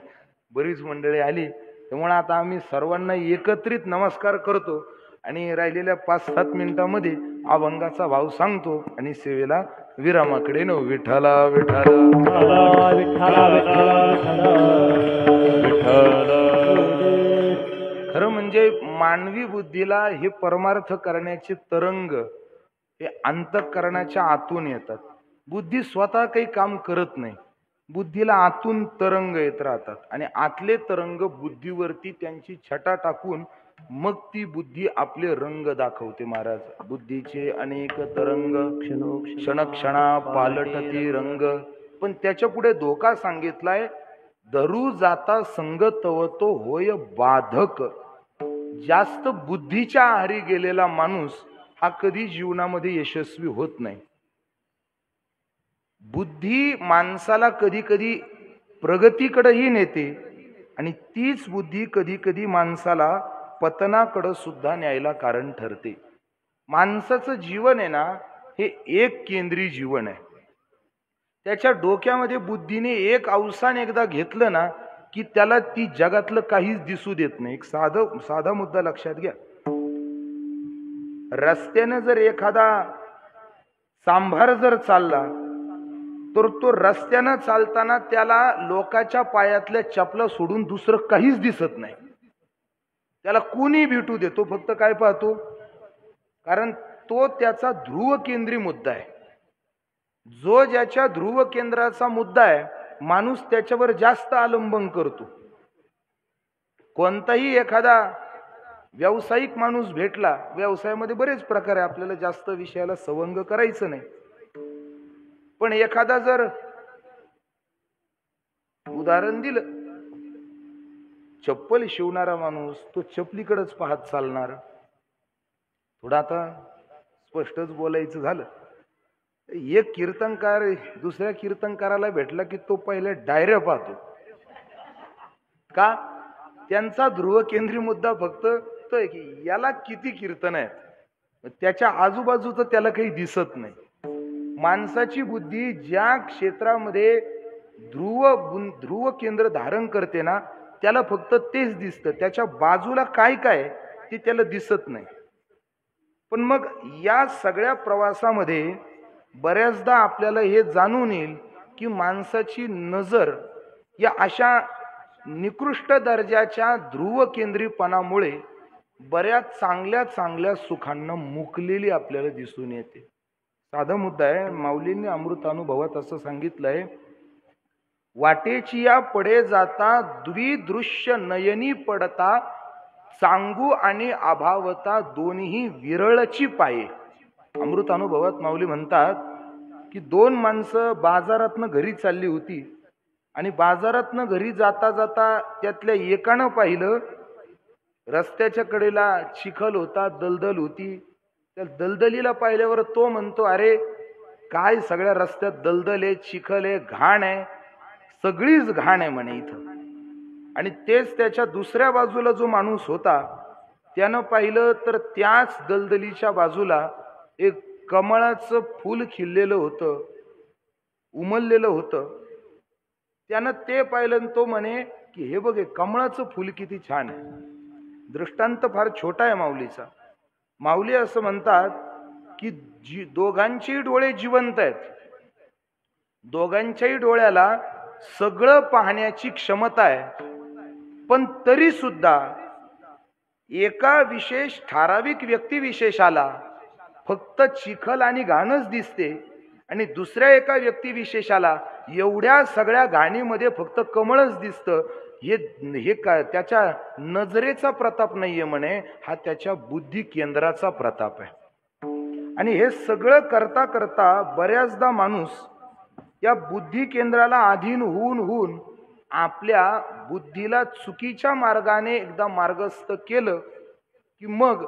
बरीच मंडळी आली. त्यामुळे आता आम्ही सर्वांना एकत्रित नमस्कार करतो आणि राहिलेल्या 5-7 मिनिटांमध्ये अभंगाचा भाव सांगतो आणि सेवेला विरामाकडे न विठ्ठला विठ्ठला विठ्ठला विठ्ठला विठ्ठला विठ्ठला. खरं म्हणजे मानवी बुद्धीला हे परमार्थ करण्याचे तरंग हे अंतःकरणाच्या आतून येतात. बुद्धी स्वतः काही काम करत नाही, बुद्धीला आतून तरंग येत राहतात आणि आतले तरंग बुद्धीवरती त्यांची छटा टाकून मग ती बुद्धी आपले रंग दाखवते. महाराज, बुद्धीचे अनेक तरंग क्षणक्षणा पालटती रंग. पण त्याच्या पुढे धोका सांगितलाय, धरू जाता संग तव तो होय बाधक. जास्त बुद्धीच्या आहारी गेलेला माणूस हा कधी जीवनामध्ये यशस्वी होत नाही. बुद्धी माणसाला कधी कधी प्रगतीकडेही नेते आणि तीच बुद्धी कधी कधी माणसाला पतनाकडे सुद्धा न्यायला कारण ठरते. माणसाचं जीवन आहे ना, हे एक केंद्री जीवन आहे. त्याच्या डोक्यामध्ये बुद्धीने एक अवसान एकदा घेतलं ना की त्याला ती जगातलं काहीच दिसू देत नाही. एक साधा मुद्दा लक्षात घ्या. रस्त्याने जर एखादा सांभार जर चालला तर तो रस्त्यानं चालताना त्याला लोकांच्या पायातल्या चपला सोडून दुसरं काहीच दिसत नाही. त्याला कोणी भेटू देतो, फक्त काय पाहतो, कारण तो त्याचा ध्रुव केंद्री मुद्दा आहे. जो ज्याच्या ध्रुव केंद्राचा मुद्दा आहे माणूस त्याच्यावर जास्त अवलंबन करतो. कोणताही एखादा व्यावसायिक माणूस भेटला, व्यवसायामध्ये बरेच प्रकार आहे, आपल्याला जास्त विषयाला सवंग करायचं नाही, पण एखादा जर उदाहरण दिलं, चप्पल शिवणारा माणूस तो चपलीकडेच पाहत चालणार. थोडं आता स्पष्टच बोलायचं झालं, एक कीर्तनकार दुसऱ्या कीर्तनकाराला भेटला की तो पहिले डायऱ्या पाहतो. का? त्यांचा ध्रुव केंद्री मुद्दा फक्त तो आहे की याला किती कीर्तन आहेत, त्याच्या आजूबाजूचं त्याला काही दिसत नाही. माणसाची बुद्धी ज्या क्षेत्रामध्ये ध्रुव केंद्र धारण करते ना त्याला फक्त तेच दिसतं, त्याच्या बाजूला काय काय ते त्याला दिसत नाही. पण मग या सगळ्या प्रवासामध्ये बऱ्याचदा आपल्याला हे जाणून येईल की माणसाची नजर या अशा निकृष्ट दर्जाच्या ध्रुव केंद्रीपणामुळे बऱ्याच चांगल्या चांगल्या सुखांना मुकलेली आपल्याला दिसून येते. साधा मुद्दा आहे. माऊलींनी अमृतानुभवात असं सांगितलंय, वाटेची या पडे जाता द्विदृश्य नयनी पडता, सांगू आणि अभावता दोन्ही विरळची पाये. अमृतानुभवात माऊली म्हणतात की 2 माणसं बाजारातनं घरी चालली होती आणि बाजारातनं घरी जाता जाता त्यातल्या एकानं पाहिलं रस्त्याच्या कडेला चिखल होता, दलदल होती. त्या दलदलीला पाहिल्यावर तो म्हणतो, अरे काय सगळ्या रस्त्यात दलदल आहे, चिखल आहे, घाण आहे, सगळीच घाण आहे म्हणे इथं. आणि तेच त्याच्या दुसऱ्या बाजूला जो माणूस होता त्यानं पाहिलं तर त्याच दलदलीच्या बाजूला एक कमळाचं फूल खिललेलं होतं, उमललेलं होतं. त्यानं ते पाहिलं आणि तो म्हणे की हे बघे कमळाचं फूल किती छान आहे. दृष्टांत फार छोटा आहे माऊलीचा. माऊली असं म्हणतात की दोघांचेही डोळे जिवंत आहेत, दोघांच्याही डोळ्याला सगळं पाहण्याची क्षमता आहे, पण तरी सुद्धा एका विशेष ठराविक व्यक्तिविशेषाला फक्त चिखल आणि घाणच दिसते आणि दुसऱ्या एका व्यक्तिविशेषाला एवढ्या सगळ्या घाणीमध्ये फक्त कमळच दिसतं. हे काय त्याच्या नजरेचा प्रताप नाहीये म्हणे, हा त्याच्या बुद्धी केंद्राचा प्रताप आहे. आणि हे सगळं करता करता बऱ्याचदा माणूस या बुद्धी केंद्राला अधीन होऊन आपल्या बुद्धीला चुकीच्या मार्गाने एकदा मार्गस्थ केलं की मग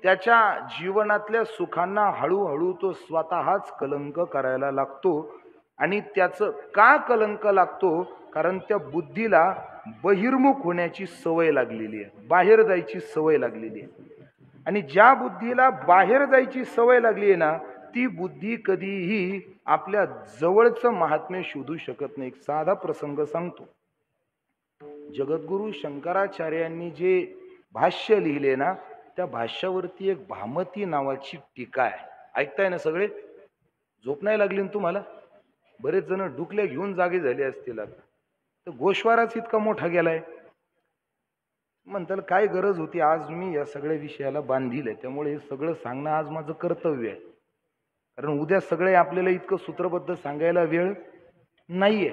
त्याच्या जीवनातल्या सुखांना हळूहळू तो स्वतःच कलंक करायला लागतो. आणि त्याचं का कलंक लागतो? कारण त्या बुद्धीला बहिर्मुख होण्याची सवय लागलेली आहे, बाहेर जायची सवय लागलेली आहे. आणि ज्या बुद्धीला बाहेर जायची सवय लागली आहे ना, ती बुद्धी कधीही आपल्या जवळचं महात्म्य शोधू शकत नाही. एक साधा प्रसंग सांगतो. जगद्गुरु शंकराचार्यांनी जे भाष्य लिहिले ना त्या भाष्यावरती एक भामती नावाची टीका आहे. ऐकताय ना सगळे? झोप नाही लागली ना तुम्हाला? बरेच जण डुकल्या घेऊन जागे झाले असतील आता. तर गोश्वाराच इतका मोठा गेलाय. म्हणताल काय गरज होती, आज मी या सगळ्या विषयाला बांधील आहे, त्यामुळे हे सगळं सांगणं आज माझं कर्तव्य आहे. कारण उद्या सगळे आपल्याला इतकं सूत्रबद्ध सांगायला वेळ नाहीये.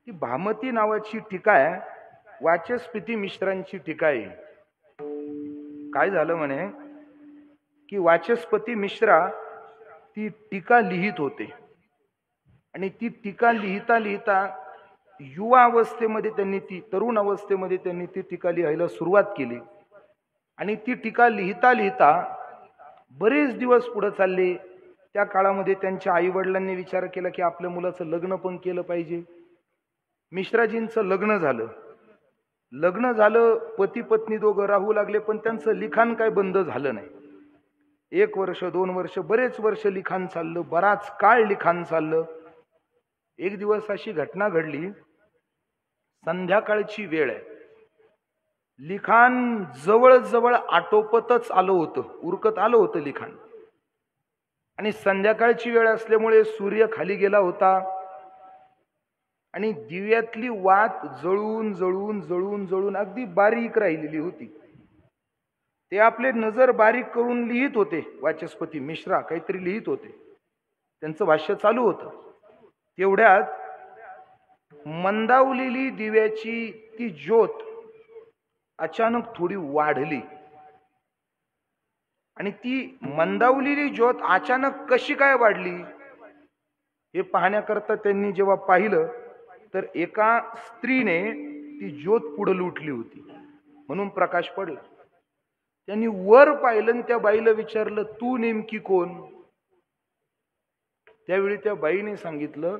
ती भामती नावाची टीका आहे, वाचस्पती मिश्रांची टीका आहे. काय झालं म्हणे की वाचस्पती मिश्रा ती टीका लिहित होते आणि ती टीका लिहिता लिहिता युवा अवस्थेमध्ये त्यांनी तरुण अवस्थेमध्ये त्यांनी ती टीका लिहायला सुरुवात केली आणि ती टीका लिहिता लिहिता बरेच दिवस पुढे चालले. त्या काळामध्ये त्यांच्या आई वडिलांनी विचार केला की आपल्या मुलाचं लग्न पण केलं पाहिजे. मिश्राजींचं लग्न झालं, पती पत्नी दोघं राहू लागले, पण त्यांचं लिखाण काय बंद झालं नाही. 1 वर्ष 2 वर्ष बरेच वर्ष लिखाण चाललं, बराच काळ लिखाण चाललं. एक दिवस अशी घटना घडली, संध्याकाळची वेळ आहे, लिखाण जवळजवळ आटोपतच आलं होतं, उरकत आलं होतं लिखाण. आणि संध्याकाळची वेळ असल्यामुळे सूर्य खाली गेला होता आणि दिव्यातली वात जळून जळून जळून जळून अगदी बारीक राहिलेली होती. ते आपले नजर बारीक करून लिहित होते. वाचस्पती मिश्रा काहीतरी लिहित होते, त्यांचं भाष्य चालू होतं. तेवढ्यात मंदावलेली दिव्याची ती ज्योत अचानक थोडी वाढली आणि ती मंदावलेली ज्योत अचानक कशी काय वाढली हे पाहण्याकरता त्यांनी जेव्हा पाहिलं तर एका स्त्रीने ती ज्योत पुढे लुटली होती म्हणून प्रकाश पडला. त्यांनी वर पाहिलं आणि त्या बाईला विचारलं, तू नेमकी कोण? त्यावेळी त्या बाईने सांगितलं,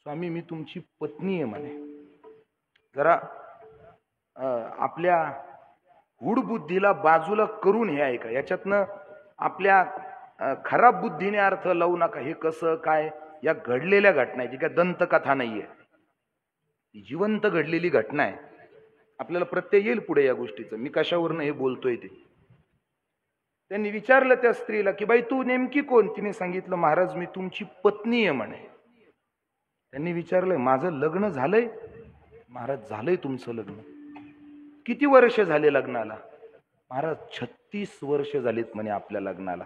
स्वामी मी तुमची पत्नी आहे म्हणे. जरा आपल्या हुडबुद्धीला बाजूला करून हे ऐका, याच्यातनं आपल्या खराब बुद्धीने अर्थ लावू नका. हे कसं काय, या घडलेल्या घटना आहे, जी काय दंतकथा नाहीये, जिवंत घडलेली घटना आहे. आपल्याला प्रत्यय येईल पुढे या गोष्टीचं, मी कशावरनं हे बोलतोय ते. त्यांनी विचारलं त्या स्त्रीला की बाई तू नेमकी कोण? तिने सांगितलं, महाराज मी तुमची पत्नी आहे म्हणे. त्यांनी विचारलं, माझं लग्न झालंय? महाराज झालंय तुमचं लग्न. किती वर्ष झाले लग्नाला? महाराज 36 वर्ष झालीत म्हणे आपल्या लग्नाला.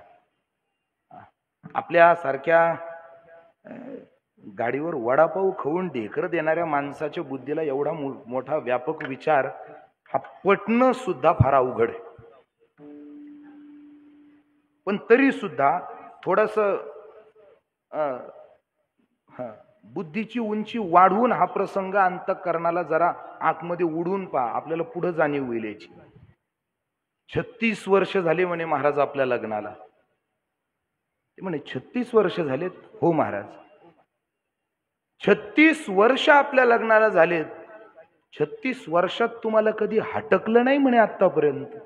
आपल्या सारख्या गाडीवर वडापाव खाऊन ढेकर देणाऱ्या माणसाच्या बुद्धीला एवढा मोठा व्यापक विचार हा पटणं सुद्धा फार अवघड आहे. पण तरी सुद्धा थोडस बुद्धीची उंची वाढवून हा प्रसंग अंतःकरणाला जरा आतमध्ये उडून पहा, आपल्याला पुढे जाणीव होईल याची. 36 वर्ष झाले म्हणे महाराज आपल्या लग्नाला. ते म्हणे 36 वर्ष झालेत? हो महाराज. 36 वर्ष आपल्या लग्नाला झालेत. 36 वर्षात तुम्हाला कधी हटकलं नाही म्हणे आतापर्यंत?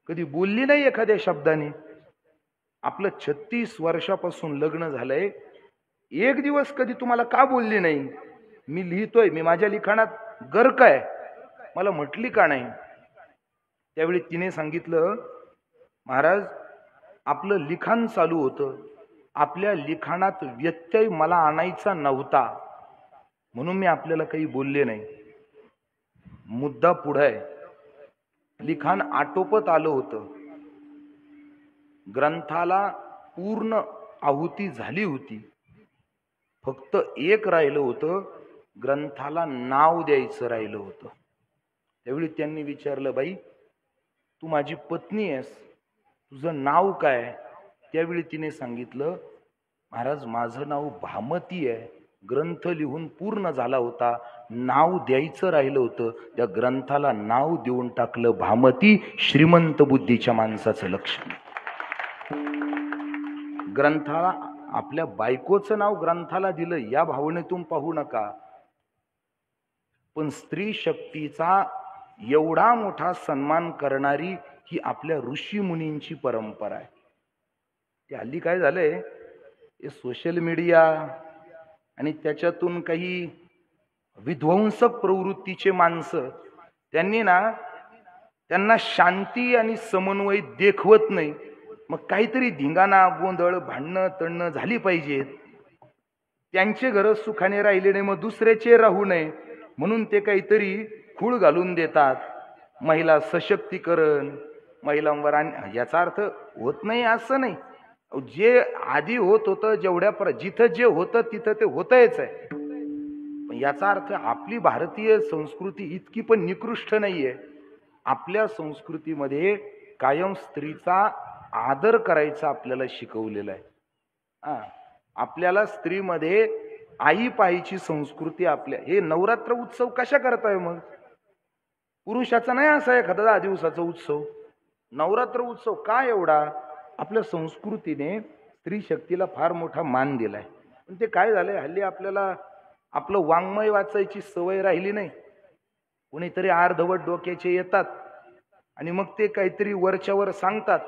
कधी बोलली नाही एखाद्या शब्दाने? आपलं 36 वर्षापासून लग्न झालंय, एक दिवस कधी तुम्हाला का बोलली नाही? मी लिहितोय, मी माझ्या लिखाणात गर्क आहे, मला म्हटली का नाही? त्यावेळी तिने सांगितलं, महाराज आपलं लिखाण चालू होतं, आपल्या लिखाणात व्यत्यय मला आणायचा नव्हता म्हणून मी आपल्याला काही बोलले नाही. मुद्दा पुढे आहे, लिखाण आटोपत आलं होतं, ग्रंथाला पूर्ण आहुती झाली होती, फक्त एक राहिलं होतं, ग्रंथाला नाव द्यायचं राहिलं होतं. त्यावेळी त्यांनी विचारलं, बाई तू माझी पत्नी आहेस, तुझं नाव काय? त्यावेळी तिने सांगितलं, महाराज माझं नाव भामती आहे, ग्रंथ लिहून पूर्ण झाला होता, नाव द्यायचं राहिलं होतं, त्या ग्रंथाला नाव देऊन टाकलं भामती. श्रीमंत बुद्धीच्या माणसाचं लक्षण. ग्रंथाला आपल्या बायकोचं नाव ग्रंथाला दिलं या भावनेतून पाहू नका, पण स्त्री शक्तीचा एवढा मोठा सन्मान करणारी ही आपल्या ऋषी मुनींची परंपरा आहे. ते हल्ली काय झालंय, हे सोशल मीडिया आणि त्याच्यातून काही विध्वंसक प्रवृत्तीचे माणसं, त्यांनी त्यांना शांती आणि समन्वय देखवत नाही, मग काहीतरी धिंगाणा गोंधळ भांडणं तणणं झाली पाहिजेत. त्यांचे घर सुखाने राहिले नाही, मग दुसऱ्याचे राहू नये म्हणून ते काहीतरी खूळ घालून देतात. महिला सशक्तीकरण, महिलांवर, याचा अर्थ होत नाही असं नाही. जे आधी होत होतं, जिथं जे होतं तिथं ते होतच आहे. पण याचा अर्थ आपली भारतीय संस्कृती इतकी पण निकृष्ट नाहीये. आपल्या संस्कृतीमध्ये कायम स्त्रीचा आदर करायचा आपल्याला शिकवलेला आहे. आपल्याला स्त्रीमध्ये आई पाहायची संस्कृती आपल्या. हे नवरात्र उत्सव कशा करताय मग? पुरुषाचा नाही असा एखादा 10 दिवसाचा उत्सव. नवरात्र उत्सव का एवढा? आपल्या संस्कृतीने स्त्री शक्तीला फार मोठा मान दिलाय. पण ते काय झालंय, हल्ली आपल्याला आपलं वाङ्मय वाचायची सवय राहिली नाही. कोणीतरी अर्धवट डोक्याचे येतात आणि मग ते काहीतरी वरच्यावर सांगतात.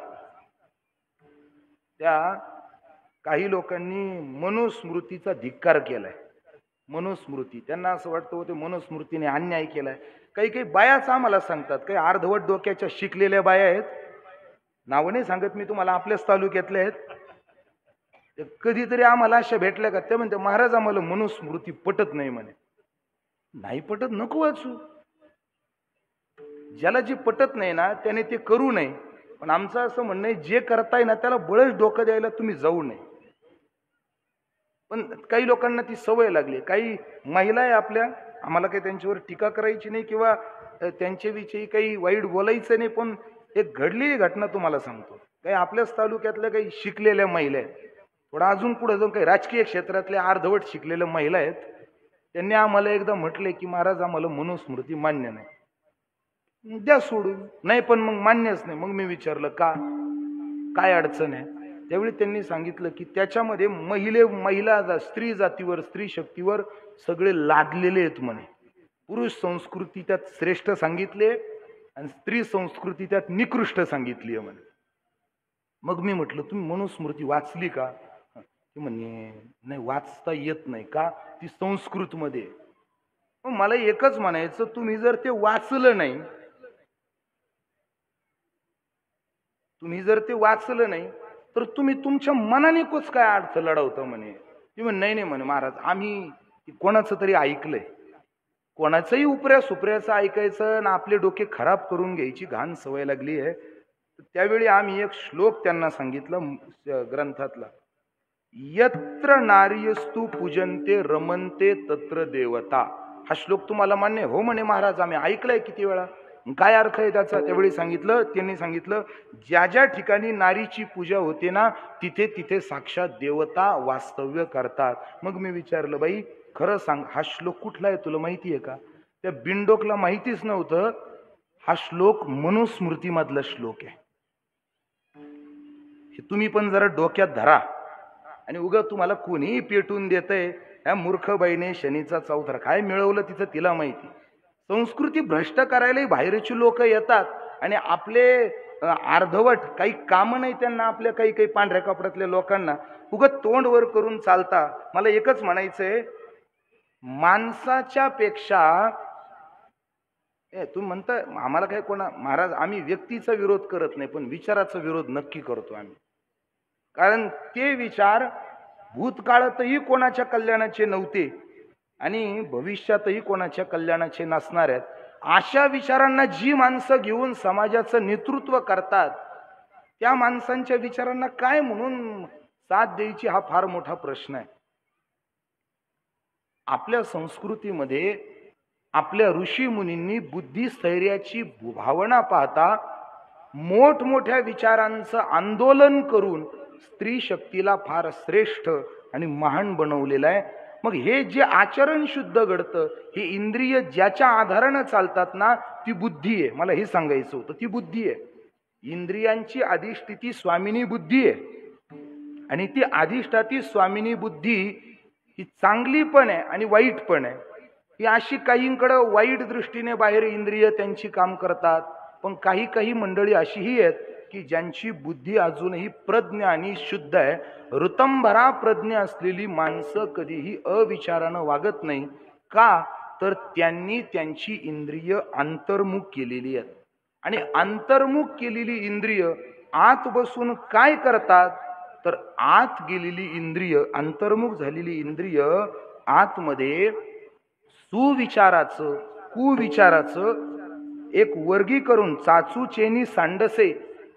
त्या काही लोकांनी मनुस्मृतीचा धिक्कार केलाय. मनुस्मृती, त्यांना असं वाटतं होते मनुस्मृतीने अन्याय केलाय. काही काही बायाच आम्हाला सांगतात, काही अर्धवट डोक्याच्या शिकलेल्या बाया आहेत, नाव नाही सांगत मी तुम्हाला, आपल्याच तालुक्यातल्या आहेत. कधीतरी आम्हाला अशा भेटल्या का, ते म्हणते महाराज आम्हाला मनुस्मृती पटत नाही म्हणे. नाही पटत नको वाचू. ज्याला जे पटत नाही ना त्याने ते करू नये. पण आमचं असं म्हणणं आहे, जे करताय ना त्याला बळच डोकं द्यायला तुम्ही जाऊ नये. पण काही लोकांना ती सवय लागली. काही महिला आहे आपल्या, आम्हाला काही त्यांच्यावर टीका करायची नाही किंवा त्यांच्याविषयी काही वाईट बोलायचं नाही. पण एक घडलेली घटना तुम्हाला सांगतो. काही आपल्याच तालुक्यातल्या काही शिकलेल्या महिला आहेत, थोडा अजून पुढे जाऊन काही राजकीय क्षेत्रातल्या अर्धवट शिकलेल्या महिला आहेत. त्यांनी आम्हाला एकदा म्हटले की महाराज आम्हाला मनुस्मृती मान्य नाही. द्या सोडून. नाही पण मग मान्यच नाही. मग मी विचारलं का, काय अडचण आहे? त्यावेळी त्यांनी सांगितलं की त्याच्यामध्ये महिला स्त्री जातीवर, स्त्री शक्तीवर सगळे लादलेले आहेत म्हणे. पुरुष संस्कृती त्यात श्रेष्ठ सांगितले आणि स्त्री संस्कृती त्यात निकृष्ट सांगितली म्हणे. मग मी म्हटलं तुम्ही मनुस्मृती वाचली का? ते म्हणे नाही वाचता येत नाही. का? ती संस्कृत मध्ये. मग मला एकच म्हणायचं, तुम्ही जर ते वाचलं नाही, तर तुम्ही तुमच्या मनाने कोच काय अर्थ लढवता म्हणे. ती म्हणे नाही म्हणे महाराज, आम्ही कोणाचं तरी ऐकलंय, कोणाचंही उपऱ्या सुपऱ्याचं ऐकायचं ना आपले डोके खराब करून घ्यायची घाण सवय लागली आहे. त्यावेळी आम्ही एक श्लोक त्यांना सांगितलं ग्रंथातला, यत्र नार्यस्तु पूजन्ते रमन्ते तत्र देवता. हा श्लोक तुम्हाला मान्य? हो म्हणे महाराज, आम्ही ऐकलंय किती वेळा. काय अर्थ आहे त्याचा? त्यावेळी त्यांनी सांगितलं, ज्या ज्या ठिकाणी नारीची पूजा होते ना तिथे तिथे साक्षात देवता वास्तव्य करतात. मग मी विचारलं, बाई खरं सांग, हा श्लोक कुठला आहे तुला माहिती आहे का? त्या बिनडोकला माहितीच नव्हतं. हा श्लोक मनुस्मृती मधला श्लोक आहे. हे तुम्ही पण जरा डोक्यात धरा. आणि उगा तुम्हाला कोणीही पेटून देतंय, ह्या मूर्ख बाईने शनीचा चौथरा काय मिळवलं तिचं तिला माहिती. संस्कृती भ्रष्ट करायलाही बाहेरची लोक येतात आणि आपले अर्धवट काही काम नाही त्यांना, आपल्या काही काही पांढऱ्या कपड्यातल्या लोकांना उगाच तोंड वर करून चालता. मला एकच म्हणायचंय, माणसाच्या पेक्षा तुम्ही म्हणता आम्हाला काय कोणा महाराज, आम्ही व्यक्तीचा विरोध करत नाही पण विचाराचा विरोध नक्की करतो आम्ही. कारण ते विचार भूतकाळातही कोणाच्या कल्याणाचे नव्हते आणि भविष्यातही कोणाच्या कल्याणाचे नसणार आहेत. अशा विचारांना जी माणसं घेऊन समाजाचं नेतृत्व करतात त्या माणसांच्या विचारांना काय म्हणून साथ द्यायची, हा फार मोठा प्रश्न आहे. आपल्या संस्कृतीमध्ये आपल्या ऋषी मुनींनी बुद्धिस्थैर्याची भावना पाहता मोठमोठ्या विचारांचं आंदोलन करून स्त्री शक्तीला फार श्रेष्ठ आणि महान बनवलेलं आहे. मग हे जे आचरण शुद्ध घडतं, हे इंद्रिय ज्याच्या आधारानं चालतात ना ती बुद्धी आहे. मला हे सांगायचं होतं, ती बुद्धी आहे. इंद्रियांची अधिष्ठिती स्वामिनी बुद्धी आहे आणि ती अधिष्ठाती स्वामिनी बुद्धी ही चांगली पण आहे आणि वाईट पण आहे. ही अशी काहींकडे वाईट दृष्टीने बाहेर इंद्रिय त्यांची काम करतात, पण काही काही मंडळी अशीही आहेत की ज्यांची बुद्धी अजूनही प्रज्ञ आणि शुद्ध आहे. ऋतंभरा प्रज्ञा असलेली माणसं कधीही अविचारानं वागत नाही. का? तर त्यांनी त्यांची इंद्रिय अंतर्मुख केलेली आहेत आणि अंतर्मुख केलेली इंद्रिय आत बसून काय करतात, तर आत गेलेली इंद्रिय, अंतर्मुख झालेली इंद्रिय आतमध्ये सुविचाराचं कुविचाराचं एक वर्गीकरण, चाचू चेनी सांडसे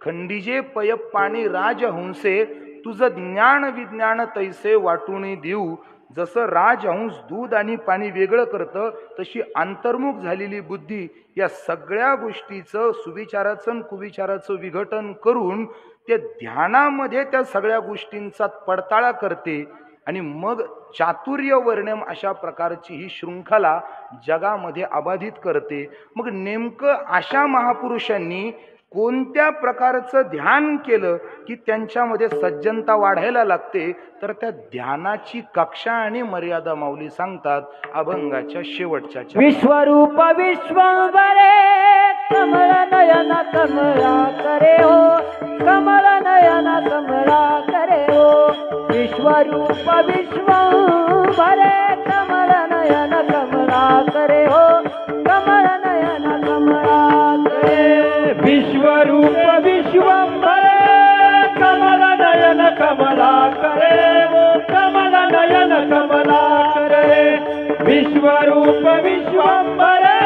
खंडीजे पय पाणी राजहंसे, तुझं ज्ञान विज्ञान तैसे वाटून देऊ. जसं राजहंस दूध आणि पाणी वेगळं करतं, तशी अंतर्मुख झालेली बुद्धी या सगळ्या गोष्टीचं सुविचाराचं कुविचाराचं विघटन करून ते ध्यानामध्ये त्या सगळ्या गोष्टींचा पडताळा करते आणि मग चातुर्य वर्णम अशा प्रकारची ही शृंखला जगामध्ये अबाधित करते. मग नेमकं अशा महापुरुषांनी कोणत्या प्रकारचं ध्यान केलं की त्यांच्यामध्ये सज्जनता वाढायला लागते, तर त्या ध्यानाची कक्षा आणि मर्यादा माऊली सांगतात अभंगाच्या शेवटच्या. विश्वरूप विश्वंभरे कमल नयन कमला करे हो, कमल नयन कमला करे हो. विश्वरूप विश्वंभरे कमल नयन कमला करे हो, कमल नयन कमला करे. विश्वरूप विश्वंभरे कमल नयन कमला करे वो, कमल नयन कमला करे. विश्वरूप विश्वंभरे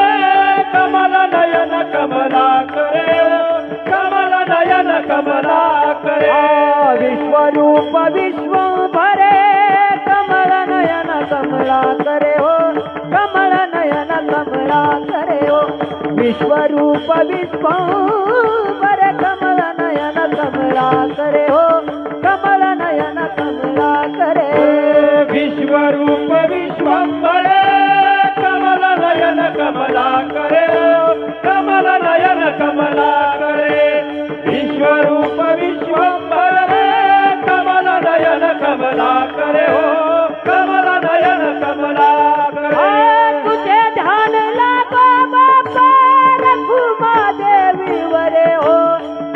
कमल नयन कमला करे वो, कमल नयन कमला करे. विश्वरूप विश्वंभरे कमल नयन कमला करे हो, कमल नयन कमला करे हो. विश्वरूप विश्वंभरे कमल नयन कमला करे हो, कमल नयन कमला करे. विश्वरूप विश्वंभरे कमल नयन कमला करे वो, कमल नयन कमला करे. विश्वरूप विश्वंभरे कमल नयन कमला करे हो, कमल नयन कमला करे. तुझे ध्यान लागो बाबा रखुमा देवी वरे हो,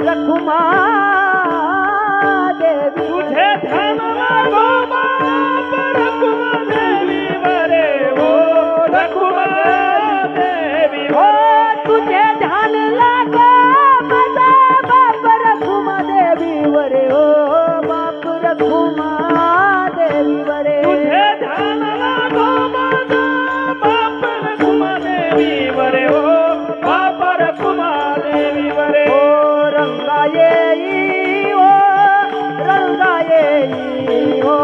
रखुमा देवी. तुझे ध्यान लागो बाबा रखुमा देवी वरे हो, रखुमा देवी हो. तुझे ध्यान लागो माझा बाप रखुमा देवी वरे हो, बाप रखुमा देवी वरे. तुझे ध्यान लागो माझा बाप रखुमा देवी वरे हो, बाप रखुमा देवी वरे. ओ रंगा येई ओ रंगा येई ओ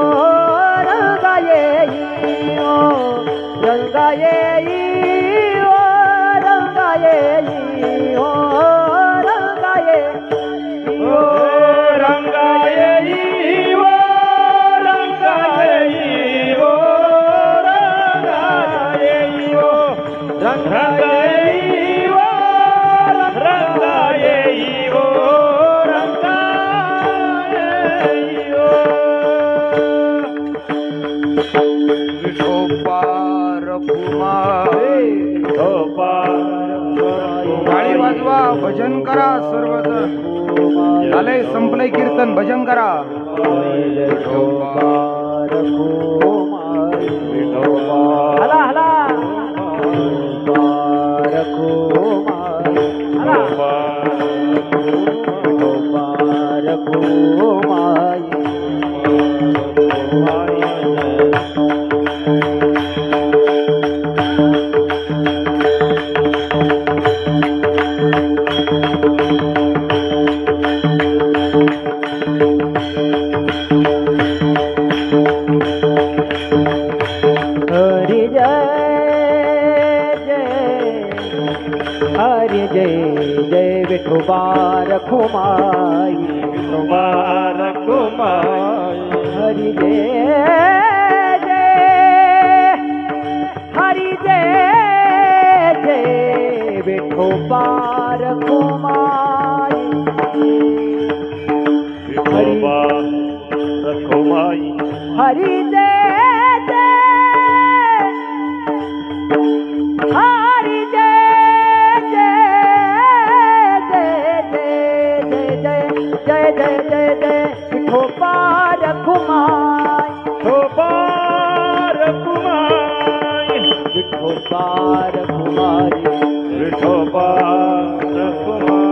रंगा येई ओ रंगा येई ओ रंगा येई ओ रंगा येई ओ रंगा येई ओ रंगा येई ओ रंगा येई ओ रंगा येई ओ रंगा येई ओ रंगा येई ओ. विठोबा रखुमा. टाळी वाजवा, भजन करा सर्वजण. झालंय, संपलंय कीर्तन, भजन करा. हला हला हरि जय जय विठोबा रखुमाई, विठोबा रखुमाई. हरि जय जय हरि जय जय विठोबा रखुमाई. विठोबा रखुमाई. हरि जय जय हरि जय जय जय जय जय विठोबा रखुमाई. विठोबा रखुमाई. विठोबा रखुमाई. विठोबा रखुमाई.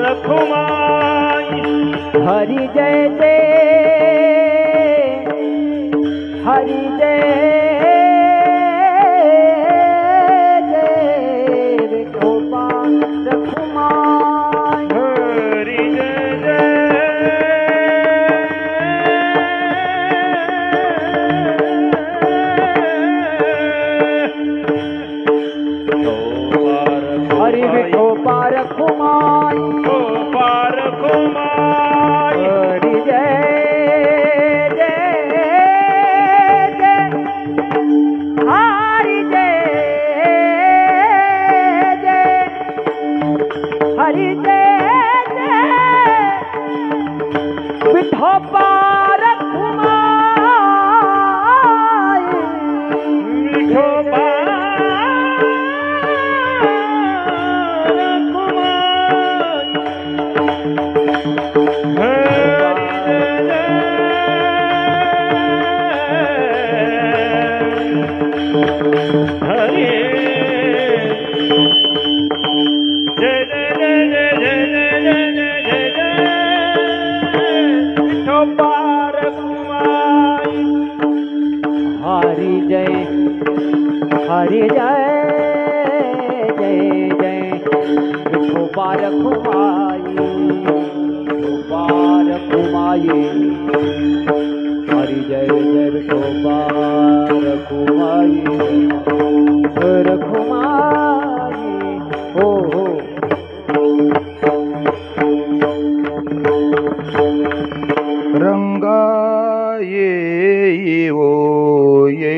रखुमाई हरि जय जय हरि जय जय विठोबा रखुमाई हरि जय जय हरि विठोबा रखुमाई हरि जय जय जय हरि जय जय हरि जय जय विठोबा रखुमाई विठोबा हरि जय हरि जय जय जय विठोबा रखुमाई विठोबा रखुमाई हरि जय जय विठोबा रखुमाई रखुमाई हो रंगा ये ओ ये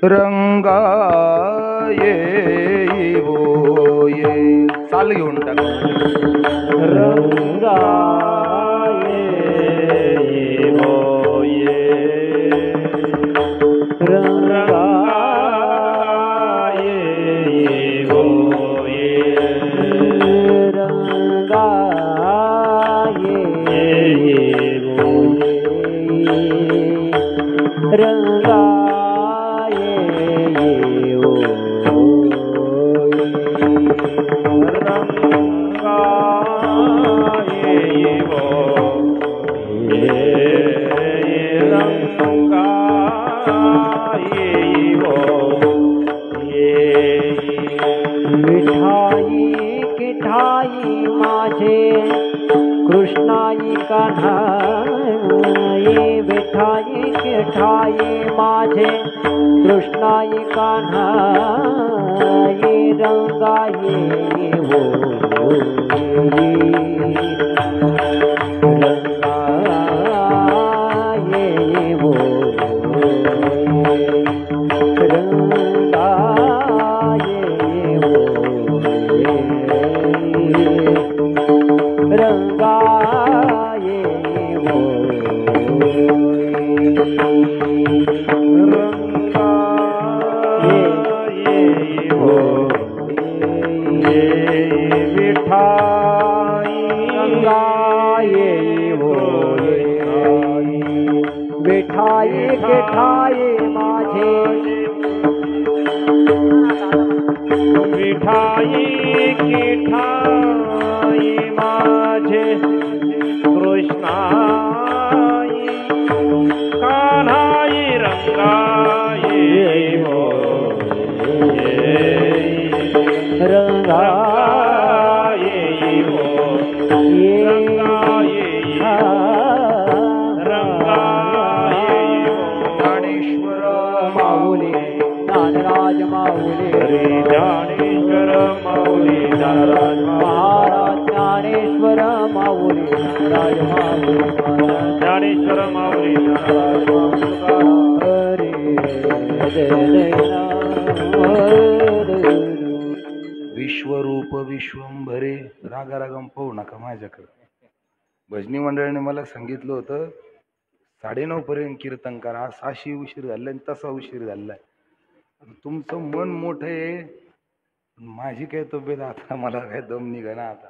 रंगा ये ओ ये चाल घेऊन टाक रंगा कृष्णाई कान्हाई विठाई ठाई माझे कृष्णाई कान्हाई रंगाई हो रंगाई हो रंगाए वो बिठाए के ठाए माझे बिठाई की ठाई माझे कृष्णाई कान्हाई रंगाई हो रंगाए हो ज्ञानेश्वर माऊली ज्ञानराज माऊली ज्ञानेश्वर माऊली ज्ञानराज महाराज ज्ञानेश्वर माऊली ज्ञानराज माऊली ज्ञानेश्वर माऊली ज्ञानराज हरे जय जय विश्वरूप विश्वंभरे रागारागम पाहू नका माझ्याकडे. भजनी मंडळाने मला सांगितलं होतं 9:30 पर्यंत कीर्तन करा. अशी उशीर झालाय आणि तसा उशीर झालाय. तुमचं मन मोठं आहे, माझी काय तब्येत आता मला काय दम निघाना आता.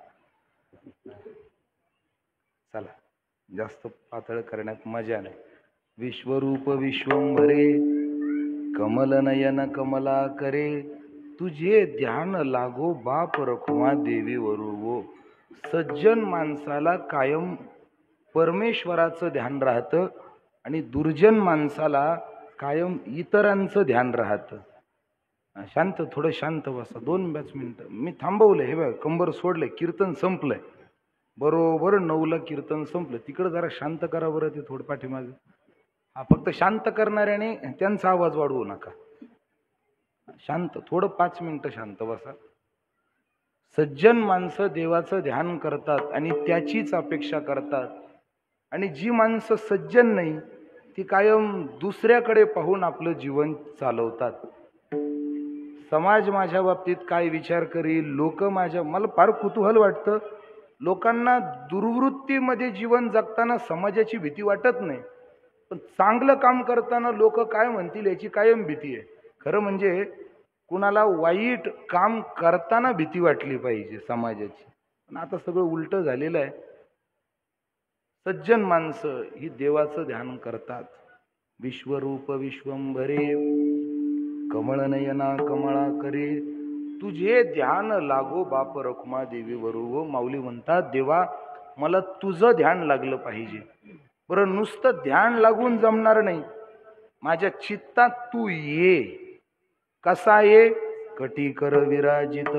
चला जास्त पातळ करण्यात मजा नाही. विश्वरूप विश्वंभरे कमल नयन कमला करे तुझे ध्यान लागो बाप रखुमा देवी वरुवो. सज्जन माणसाला कायम परमेश्वराचं ध्यान राहतं आणि दुर्जन माणसाला कायम इतरांचं ध्यान राहतं. शांत, थोडं शांत बसा. 2-5 मिनिटं मी थांबवलंय. हे बघ, कंबर सोडलंय, कीर्तन संपलंय. बरोबर 9ला कीर्तन संपलं. तिकडं जरा शांत करा बरं ते थोडं पाठीमागे. हा, फक्त शांत करणाऱ्याने त्यांचा आवाज वाढवू नका. शांत, थोडं 5 मिनिटं शांत बसा. सज्जन माणसं देवाचं ध्यान करतात आणि त्याचीच अपेक्षा करतात, आणि जी माणसं सज्जन नाही ती कायम दुसऱ्याकडे पाहून आपलं जीवन चालवतात. समाज माझ्या बाबतीत काय विचार करील, लोक मला फार कुतूहल वाटतं. लोकांना दुर्वृत्तीमध्ये जीवन जगताना समाजाची भीती वाटत नाही, पण चांगलं काम करताना लोक काय म्हणतील याची कायम भीती आहे. खरं म्हणजे कुणाला वाईट काम करताना भीती वाटली पाहिजे समाजाची, पण आता सगळं उलट झालेलं आहे. सज्जन माणसं ही देवाचं ध्यान करतात. विश्वरूप विश्वंभरे कमळ नयना कमळा करे, तुझे ध्यान लागो बाप रखुमा देवी वरुवो. माऊली म्हणतात, देवा मला तुझं ध्यान लागलं पाहिजे. बरं, नुसतं ध्यान लागून जमणार नाही, माझ्या चित्तात तू ये. कसा ये? कटीकर विराजित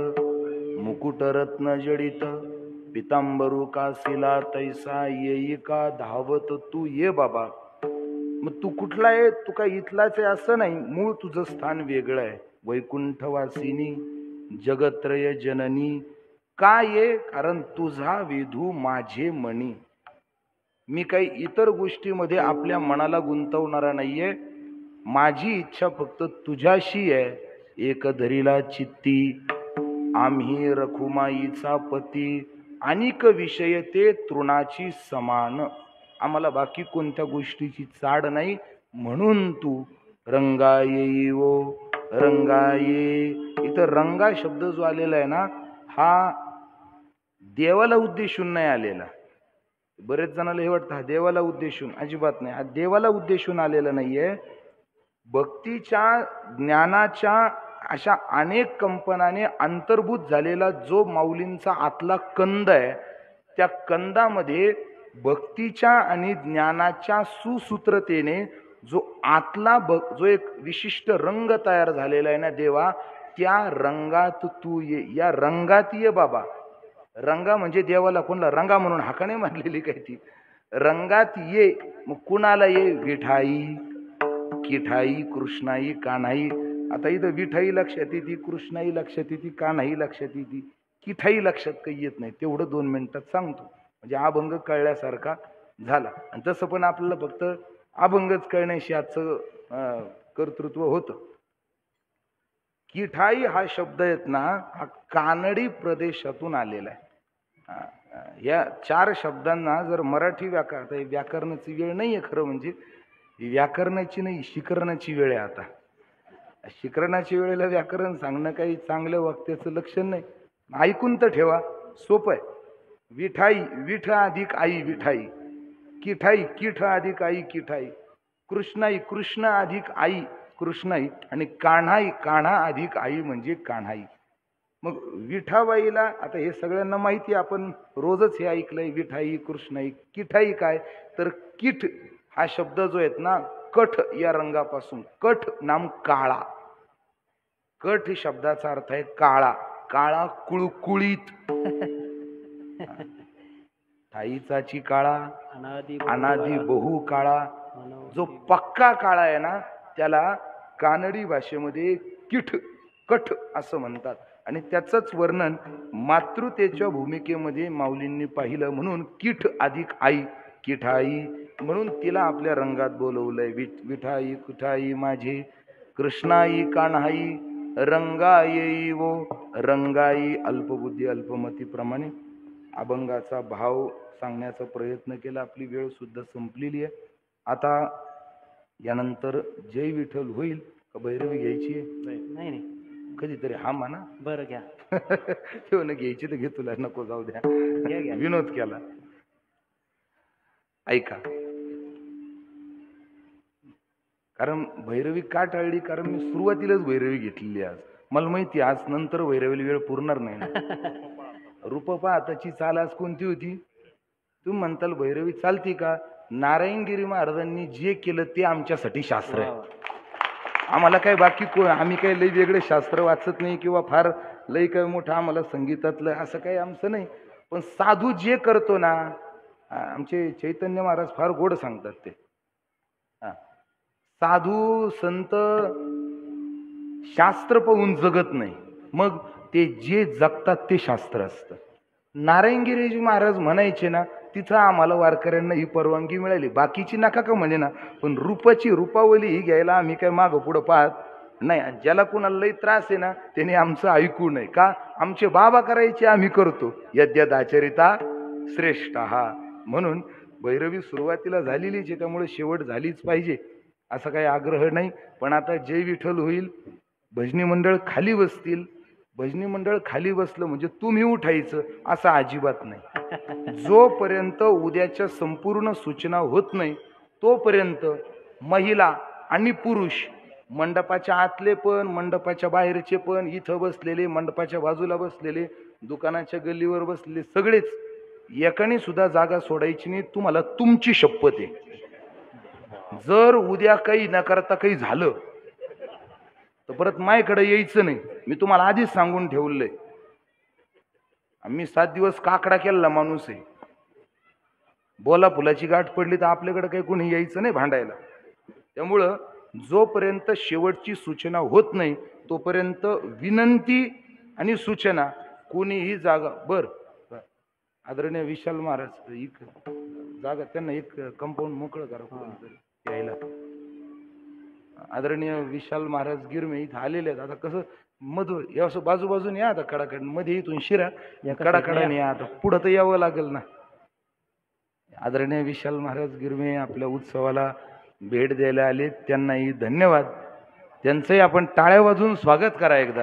मुकुट रत्न जडित पितांबरू कासिला तैसा येई का धावत. तू ये बाबा. मग तू कुठला आहे? तू काय इथलाच आहे असं नाही, मूळ तुझं स्थान वेगळं आहे. वैकुंठवासिनी जगत्रय जननी. का ये? कारण तुझा विधू माझे मनी. मी काही इतर गोष्टीमध्ये आपल्या मनाला गुंतवणारा नाहीये. माझी इच्छा फक्त तुझ्याशी आहे. एक धरीला चित्ती आम्ही रखुमाईचा पती, अनिक विषय ते तृणाची समान. आम्हाला बाकी कोणत्या गोष्टीची चाड नाही, म्हणून तू रंगा येई वो रंगा ये. इथं रंगा शब्द जो आलेला आहे ना, हा देवाला उद्देशून नाही आलेला. बरेच जणांना हे वाटतं हा देवाला उद्देशून. अजिबात नाही, हा देवाला उद्देशून आलेला नाहीये. भक्तीच्या ज्ञानाच्या अशा अनेक कंपनाने अंतर्भूत झालेला जो माऊलींचा आतला कंद आहे, त्या कंदामध्ये भक्तीच्या आणि ज्ञानाच्या सुसूत्रतेने जो आतला जो एक विशिष्ट रंग तयार झालेला आहे ना देवा, त्या रंगात तू ये. या रंगात ये बाबा. रंगा म्हणजे देवाला कोणला रंगा म्हणून हाका नाही मारलेली काय ती. रंगात ये. मग कुणाला ये? विठाई किठाई कृष्णाई कान्हाई. आता इथं विठाई लक्षात येते, कृष्णाई लक्षात येते, कान्हाई लक्षात येते, किठाई लक्षात काही येत नाही. तेवढं 2 मिनिटात सांगतो, म्हणजे अभंग कळल्यासारखा झाला. आणि तसं पण आपल्याला फक्त अभंगच कळण्याशी आजचं कर्तृत्व होतं. किठाई हा शब्द आहेत ना, हा कानडी प्रदेशातून आलेला आहे. या 4 शब्दांना जर मराठी व्याकरणाची वेळ नाहीये. खरं म्हणजे व्याकरणाची नाही, शिकरणाची वेळ आहे. आता शिकरणाच्या वेळेला व्याकरण सांगणं काही चांगल्या वाक्याचं लक्षण नाही. ऐकून तर ठेवा, सोपं आहे. विठाई, विठ अधिक आई विठाई. किठाई, किठ अधिक आई किठाई. कृष्णाई, कृष्ण अधिक आई कृष्णाई. आणि कान्हाई, कान्हा अधिक आई म्हणजे कान्हाई. मग विठाबाईला आता हे सगळ्यांना माहिती, आपण रोजच हे ऐकलंय, विठाई कृष्णाई. किठाई काय? तर किठ हा शब्द जो आहेत ना, कठ या रंगापासून. कठ नाम काळा. कठ ही शब्दाचा अर्थ आहे काळा. काळा कुळकुळीत. ठाईचाची काळा अनादी बहु काळा. जो पक्का काळा आहे ना, त्याला कानडी भाषेमध्ये किठ कठ असं म्हणतात. आणि त्याचंच वर्णन मातृतेच्या भूमिकेमध्ये माऊलींनी पाहिलं, म्हणून किठ अधिक आई किठाई. म्हणून तिला आपल्या रंगात बोलवलंय. विठाई कुठाई माझी कृष्णाई कान्हाई रंगा येई वो रंगाई. अल्पबुद्धी अल्पमतीप्रमाणे अभंगाचा भाव सांगण्याचा प्रयत्न केला. आपली वेळ सुद्धा संपलेली आहे. आता यानंतर जय विठ्ठल होईल का भैरवी घ्यायची? नाही नाही, कधीतरी हा म्हणा. बरं घ्या. ठेव ना, घ्यायची तर घे, तुला नको जाऊ द्या. घ्या. विनोद केला. ऐका, कारण भैरवी का टाळली? कारण मी सुरुवातीलाच भैरवी घेतलेली आज. मला माहिती आज नंतर वैरवली वेळ पुरणार नाही ना. रूप पाहताची चाल आज कोणती होती? तुम्ही म्हणताल भैरवी चालती का? नारायणगिरी महाराजांनी जे केलं ते आमच्यासाठी शास्त्र आहे. आम्हाला काय बाकी आम्ही काही लई वेगळे शास्त्र वाचत नाही किंवा फार लई काय मोठं आम्हाला संगीतातलं असं काही आमचं नाही. पण साधू जे करतो ना, आमचे चैतन्य महाराज फार गोड सांगतात ते. साधू संत शास्त्र पाहून जगत नाही, मग ते जे जगतात ते शास्त्र असतं. नारायणगिरीजी महाराज म्हणायचे ना, तिथं आम्हाला वारकऱ्यांना ही परवानगी मिळाली. बाकीची नका का म्हणे ना, पण रूपाची रूपावली ही घ्यायला आम्ही काय मागं पुढं पाहत नाही. ज्याला कुणाला लई त्रास आहे ना, त्याने आमचं ऐकू नये. का? आमचे बाबा करायचे आम्ही करतो. यद्यदाचरिता श्रेष्ठ हा. म्हणून भैरवी सुरुवातीला झालेलीच आहे, त्यामुळे शेवट झालीच पाहिजे असा काही आग्रह नाही. पण आता जय विठ्ठल होईल, भजनी मंडळ खाली बसतील. भजनी मंडळ खाली बसलं म्हणजे तुम्ही उठायचं असं अजिबात नाही. जोपर्यंत उद्याच्या संपूर्ण सूचना होत नाही तोपर्यंत महिला आणि पुरुष, मंडपाच्या आतले पण मंडपाच्या बाहेरचे पण, इथं बसलेले मंडपाच्या बाजूला बसलेले, दुकानाच्या गल्लीवर बसलेले सगळेच, एकाने सुद्धा जागा सोडायची नाही. तुम्हाला तुमची शपथ आहे. जर उद्या काही न करता काही झालं तर परत माझ्याकडे यायचं नाही. मी तुम्हाला आधीच सांगून ठेवलंय. आम्ही 7 दिवस काकडा केलेला माणूस आहे. बोला फुलाची गाठ पडली तर आपल्याकडे काही कोणी यायचं नाही भांडायला. त्यामुळं जोपर्यंत शेवटची सूचना होत नाही तोपर्यंत विनंती आणि सूचना कोणीही जागा. बर आदरणीय विशाल महाराज, एक जागा त्यांना एक कंपाऊंड मोकळं करा कोणीतरी यायला. आदरणीय विशाल महाराज गिरमे इथं आलेले आहेत. आता कसं मधू या असं बाजूबाजून या, आता कडाकड मध्ये इथून शिरा कडाकडाने या. आता पुढं तर यावं लागेल ना. आदरणीय विशाल महाराज गिरमे आपल्या उत्सवाला भेट द्यायला आले, त्यांनाही धन्यवाद. त्यांचंही आपण टाळ्या वाजवून स्वागत करा एकदा.